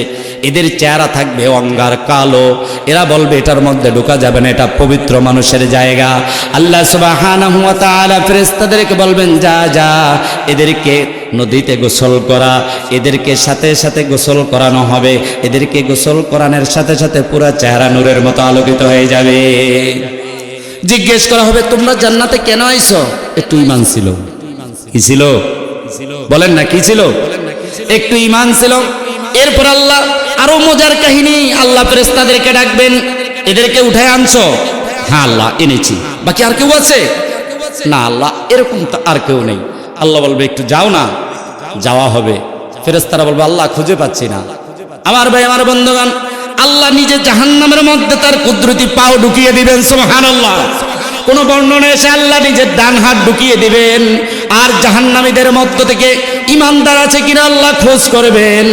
এদের চেহারা থাকবে অঙ্গার কালো। এরা বলবে এটার মধ্যে ঢোকা যাবে না, এটা পবিত্র মানুষের জায়গা। আল্লাহ সুবহানাহু ওয়া তাআলা ফেরেশতাদেরকে বলবেন, যা যা এদেরকে নদীতে গোসল করা, এদেরকে সাথে সাথে গোসল করানো হবে। এদেরকে গোসল করানোর সাথে সাথে পুরা চেহারা নূরের মতো আলোকিত হয়ে যাবে। জিজ্ঞেস করা হবে, তোমরা জান্নাতে কেন আইছো? একটু ঈমান ছিল। কি ছিল বলেন না, কি ছিল? একটু ঈমান ছিল। এরপর আল্লাহ আরো মজার কাহিনী, আল্লাহ ফেরেশতাদেরকে ডাকবেন, এদেরকে উঠায় আনছো? হ্যাঁ আল্লাহ এনেছি। বাকি আর কেউ আছে? না আল্লাহ, এরকম তো আর কেউ নেই। আল্লাহ বলবে একটু যাও না, যাওয়া হবে। ফেরেশতারা বলবে আল্লাহ খুঁজে পাচ্ছি না। আমার ভাই, আমার বন্ধুগণ, আল্লাহ নিজে জাহান্নামের মধ্যে তার কুদরতি পাও ঢুকিয়ে দিবেন। সুবহানাল্লাহ। কোন বর্ণনায় এসে আল্লাহ নিজের ডান হাত ঢুকিয়ে দিবেন, আর জাহান্নামীদের মধ্য থেকে ঈমানদার আছে কিনা আল্লাহ খোঁজ করবেন।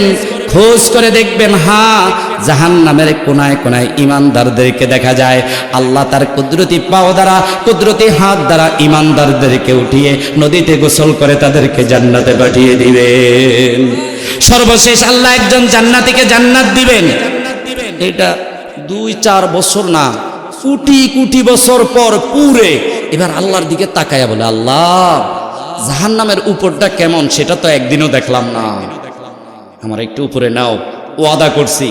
খোঁজ করে দেখবেন, হ্যাঁ জাহান্নামের কোনায় কোনায় ঈমানদারদেরকে দেখা যায়। আল্লাহ তার কুদরতি পাও দ্বারা, কুদরতি হাত দ্বারা ঈমানদারদেরকে উঠিয়ে নদীতে গোসল করে তাদেরকে জান্নাতে পাঠিয়ে দিবেন। সর্বশেষ আল্লাহ একজন জান্নাতীকে জান্নাত দিবেন। এটা 2-4 বছর না, কোটি কোটি বছর পর পুরে এবার আল্লাহর দিকে তাকায়া বলে, আল্লাহ জাহান্নামের উপরটা কেমন সেটা তো একদিনও দেখলাম না, আমার একটু উপরে নাও। ওয়াদা করছি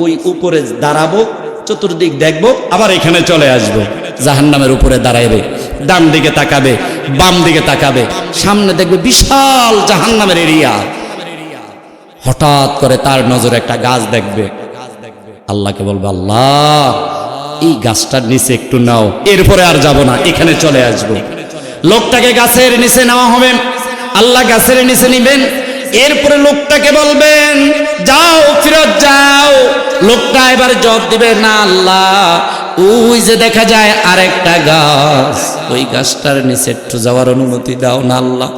ওই উপরে দাঁড়াবো, চতুর্দিক দেখবো, আবার এখানে চলে আসবো। জাহান্নামের উপরে দাঁড়াইবে, ডান দিকে তাকাবে, বাম দিকে তাকাবে, সামনে দেখবে বিশাল জাহান্নামের এরিয়া। হঠাৎ করে তার নজরে একটা গাছ দেখবে, আল্লাহকে বলবে, আল্লাহ এই গাছটার নিচে একটু নাও, এরপরে আর যাব না, এখানে চলে আসবো। লোকটাকে গাছের নিচে নেওয়া হবে, আল্লাহ গাছের নিচে নিবেন। এরপরে লোকটাকে বলবেন, যাও, ফিরত যাও। লোকটা এবার জবাব দিবে, না আল্লাহ, ওই যে দেখা যায় আরেকটা গাছ, ওই গাছটার নিচে একটু যাওয়ার অনুমতি দাও না আল্লাহ।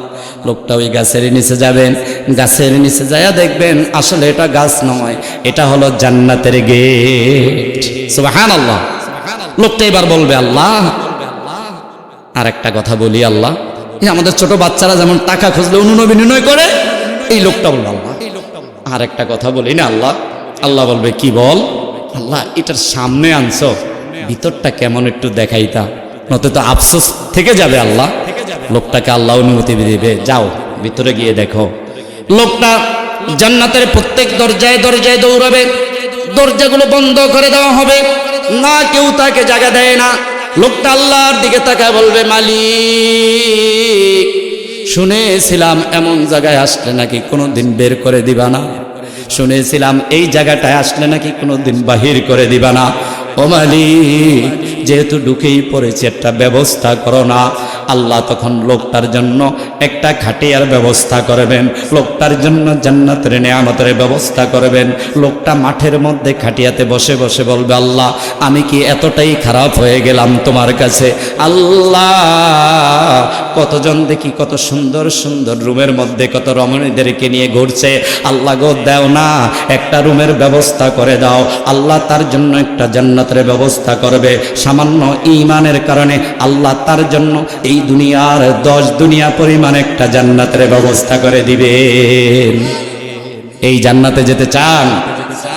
লোকটা ওই গাছের নিচে যাবেন, গাছের নিচে যায়া দেখবেন আসলে এটা গাছ নয়, এটা হলো জান্নাতের গেট। সুবহানাল্লাহ। লোকটা এবার বলবে, আল্লাহ আর একটা কথা বলি আল্লাহ, এই আমাদের ছোট বাচ্চারা যেমন টাকা খুঁজলে অনুনয় করে, এই লোকটা বলবে, আল্লাহ আর একটা কথা বলি না আল্লাহ। আল্লাহ বলবে, কি বল? আল্লাহ এটার সামনে আনছো, ভিতরটা কেমন একটু দেখাইতা, নয়তো তো আফসোস থেকে যাবে আল্লাহ। লোকটাকে আল্লাহ অনুমতি দিবে, যাও ভিতরে গিয়ে দেখো। লোকটা জান্নাতের প্রত্যেক দরজায় দরজায় দৌড়াবে, দরজাগুলো বন্ধ করে দেওয়া হবে না, কেউ তাকে জায়গা দেয় না। লোকটা আল্লাহর দিকে তাকায় বলবে, মালিক শুনেছিলাম এমন জায়গায় আসলে নাকি কোনোদিন বের করে দিবা না, শুনেছিলাম এই জায়গাটায় আসলে নাকি কোনোদিন বাহির করে দিবা না। ও মালিক যেহেতু ঢুকেই পড়েছে একটা ব্যবস্থা করো না। আল্লাহ তখন লোকটার জন্য একটা খাটিয়ার ব্যবস্থা করবেন, লোকটার জন্য জান্নাতের নেয়ামতের ব্যবস্থা করবেন। লোকটা মাঠের মধ্যে খাটিয়াতে বসে বসে বলবে, আল্লাহ আমি কি এতটাই খারাপ হয়ে গেলাম তোমার কাছে? আল্লাহ কতজন দেখি কত সুন্দর সুন্দর রুমের মধ্যে কত রমণীদেরকে নিয়ে ঘুরছে, আল্লাহ গো দাও না, একটা রুমের ব্যবস্থা করে দাও। আল্লাহ তার জন্য একটা জান্নাতের ব্যবস্থা করবে। সামান্য ঈমানের কারণে আল্লাহ তার জন্য এই দুনিয়ার 10 দুনিয়া পরিমাণ একটা জান্নাতের ব্যবস্থা করে দিবেন। এই জান্নাতে যেতে চান?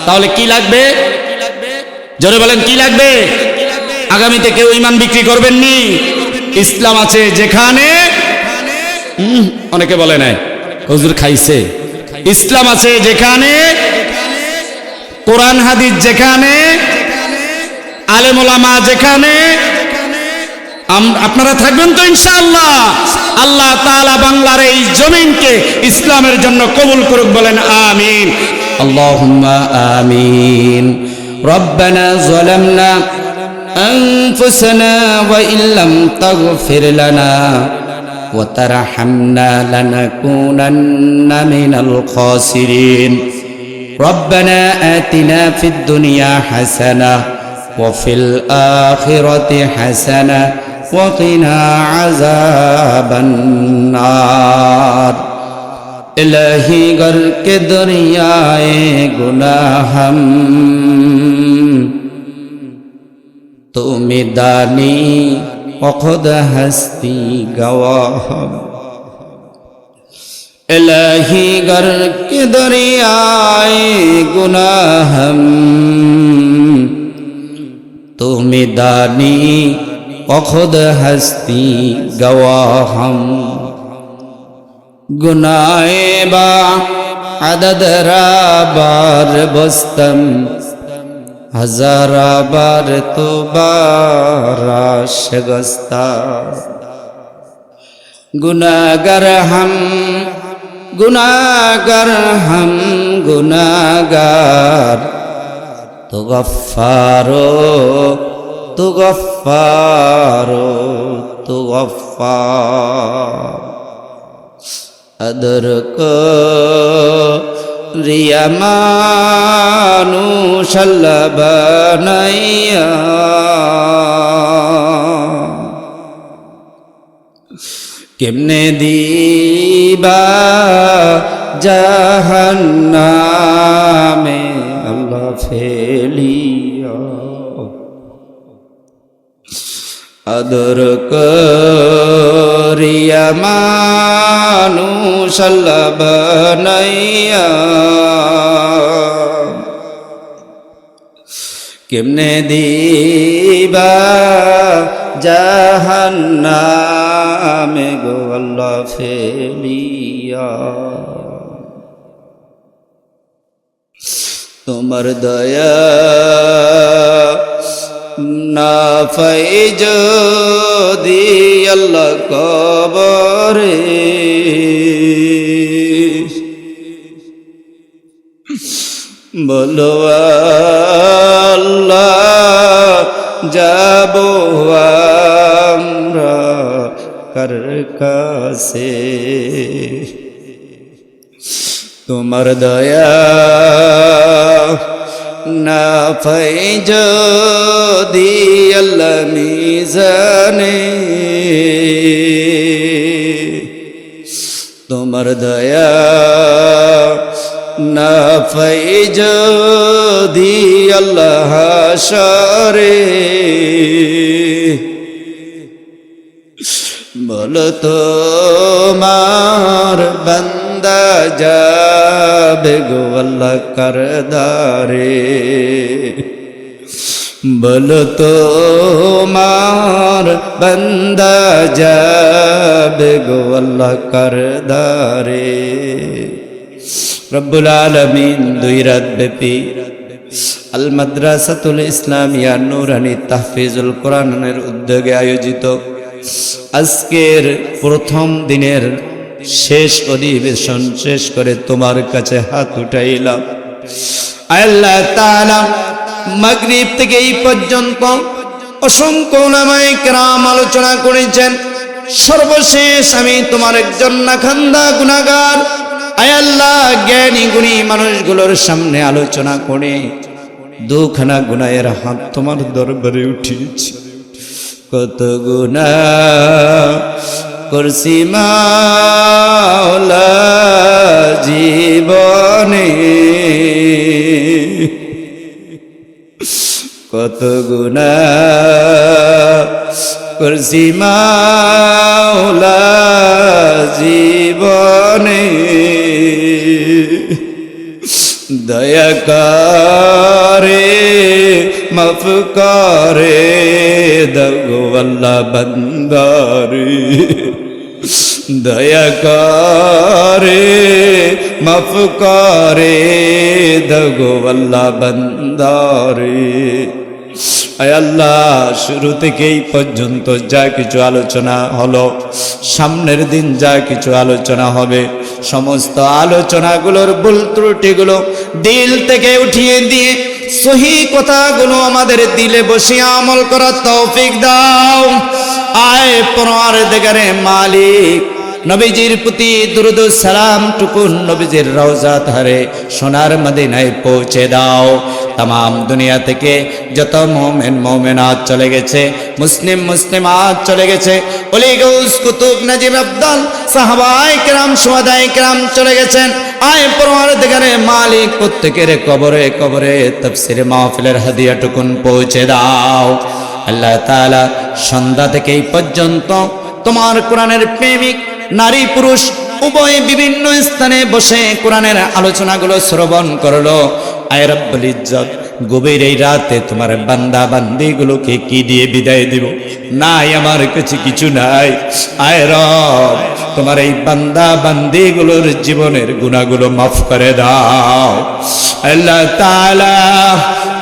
তাহলে কি লাগবে? জোরে বলেন, কি লাগবে? আগামীতে কেউ ঈমান বিক্রি করবেন নি। ইসলাম আছে যেখানে, অনেকে বলে নাই হুজুর খাইছে। ইসলাম আছে যেখানে, কোরআন হাদিস যেখানে, আলেম ওলামা যেখানে, আপনারা থাকবেন তো ইনশাআল্লাহ। আল্লাহ তাআলা বাংলার এই জমিনকে ইসলামের জন্য কবুল করুক, বলেন আমিন। আল্লাহুম্মা আমিন। রব্বানা যালামনা আনফুসানা ওয়া ইল্লাম তাগফির লানা ওয়া তারহামনা লানাকুনান্না মিনাল খাসিরিন। রব্বানা আতিনা ফিদ দুনিয়া হাসানাহ وفي الآخرة حسنة وقنا عذاب النار। إلهي گر کے دریائے گناہ ہم تو میدانی وخود ہستی گواہ ہم۔ إلهي گر کے دریائے گناہ ہم تو میدانی و خود ہستی گواہ ہم۔ گناہ با عدد را بار بستم ہزار بار تو بارا شگستا۔ گناہگر ہم گناہگر ہم گناہگار تو غفارو تو غفارو تو غفار۔ ادر کو ریا مانوش بنایا কেমনে দিবা জাহান্নামে আল্লাহ ফেলিয়া আদর করিয়া মানুষ আল্লাহ বানাইয়া কেমনে দিবা জাহান্নামে গো আল্লাহ ফেলিয়া তোমার দয়া না পাই যদি আল্লাহ কবরে বলো আল্লাহ যাব আমরা কার কাছে তোমার দয়া না পাই যদি আল্লাহ মিজানে তোমার দয়া না পাই যদি আল্লাহ হাশরে বলো তোমার বান্দা যাবে গো আল্লাহ কারদারে বলো তোমার বান্দা যাবে গো আল্লাহ কারদারে রব্বুল আলামিন দুই রাত ব্যাপী আল মাদ্রাসাতুল ইসলামিয়া নুরানী তাহফিজুল কোরআনের উদ্যোগে আয়োজিত আজকের প্রথম দিনের শেষ অধিবেশন শেষ করে তোমার কাছে হাত উঠাইলাম। আল্লাহ তাআলা মাগরিব থেকে এই পর্যন্ত অসংখ্য উলামায়ে কেরাম আলোচনা করেছেন। সর্বশেষ আমি তোমার একজন নাখান্দা গুনাহগার আয় আল্লাহ জ্ঞানী গুণী মানুষগুলোর সামনে আলোচনা করে দুখানা গুনাহের হাত তোমার দরবারে উঠিয়েছি। কত গুনাহ করছি মাওলা জীবনে, কত গুনাহ করছি মাওলা জীবনে, দয়া করে মাফ করে দাও আল্লাহ বান্দারে, দয়া করে মাফ করে দাও আল্লাহ বান্দারে। আয় আল্লাহ শুরু থেকে এই পর্যন্ত যা কিছু আলোচনা হলো, সামনের দিন যা কিছু আলোচনা হবে, সমস্ত আলোচনাগুলোর ভুল ত্রুটিগুলো দিল থেকে উঠিয়ে দিয়ে সহি কথাগুলো আমাদের দিলে বসিয়ে আমল করার তৌফিক দাও। আয় পরওয়ারদিগারে মালিক, নবীজির প্রতি দুরূদ ও সালাম টুকুন নবীজির রওজা ধারে সোনার মদিনায় পৌঁছে দাও। तमाम दुनिया থেকে যত মুমিন মুমিনাত চলে গেছে, মুসলিম মুসলিমাত চলে গেছে, ওলি গাউস কুতুব নজিব আব্দাল সাহাবায়ে কেরাম শুহাদায়ে কেরাম চলে গেছেন। আয় পরওয়ারদিগারে মালিক প্রত্যেকের কবরে কবরে তাফসীরে মাহফিলের হাদিয়া টুকুন পৌঁছে দাও। আল্লাহ তাআলা সন্ধ্যা থেকে এই পর্যন্ত তোমার কোরআনের প্রেমিক নারী পুরুষ উভয় বিভিন্ন স্থানে বসে কোরআনের আলোচনাগুলো শ্রবণ করলো। আয় রব্বুল ইজ্জত, গভীর এই রাতে তোমার বান্দা বান্দিগুলোকে কি দিয়ে বিদায় দিব? নাই আমার কাছে কিছু নাই। আয় রব, তোমার এই বান্দা বান্দিগুলোর জীবনের গুনাহগুলো মাফ করে দাও। আল্লাহ তাআলা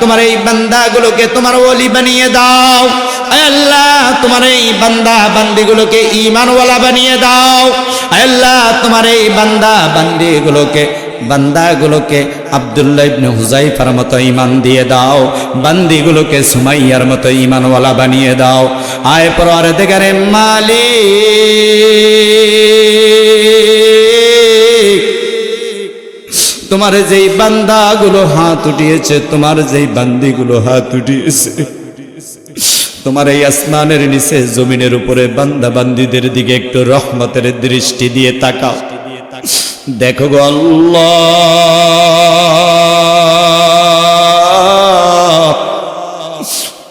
তোমার এই বান্দাগুলোকে তোমার ওলি বানিয়ে দাও। আয় আল্লাহ তোমার এই বান্দা বান্দিগুলোকে ঈমানওয়ালা বানিয়ে দাও। আয় আল্লাহ তোমার এই বান্দা বান্দাগুলোকে আব্দুল্লাহ ইবনে হুযাইফার মতো ঈমান দিয়ে দাও, বান্দিগুলোকে সুমাইয়ার মতো ঈমানওয়ালা বানিয়ে দাও। আয় পরওয়ারদিগারে মালিক, তোমার যেই বান্দাগুলো হাত উঠিয়েছে, তোমার যেই বান্দিগুলো হাত উঠিয়েছে, তোমার এই আসমানের নিচে জমিনের উপরে বান্দা বান্দিদের দিকে একটু রহমতের দৃষ্টি দিয়ে তাকাও। দেখো গো আল্লাহ,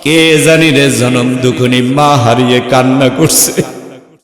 কে জানি রে জনম দুখুনি মা হারিয়ে কান্না করছে।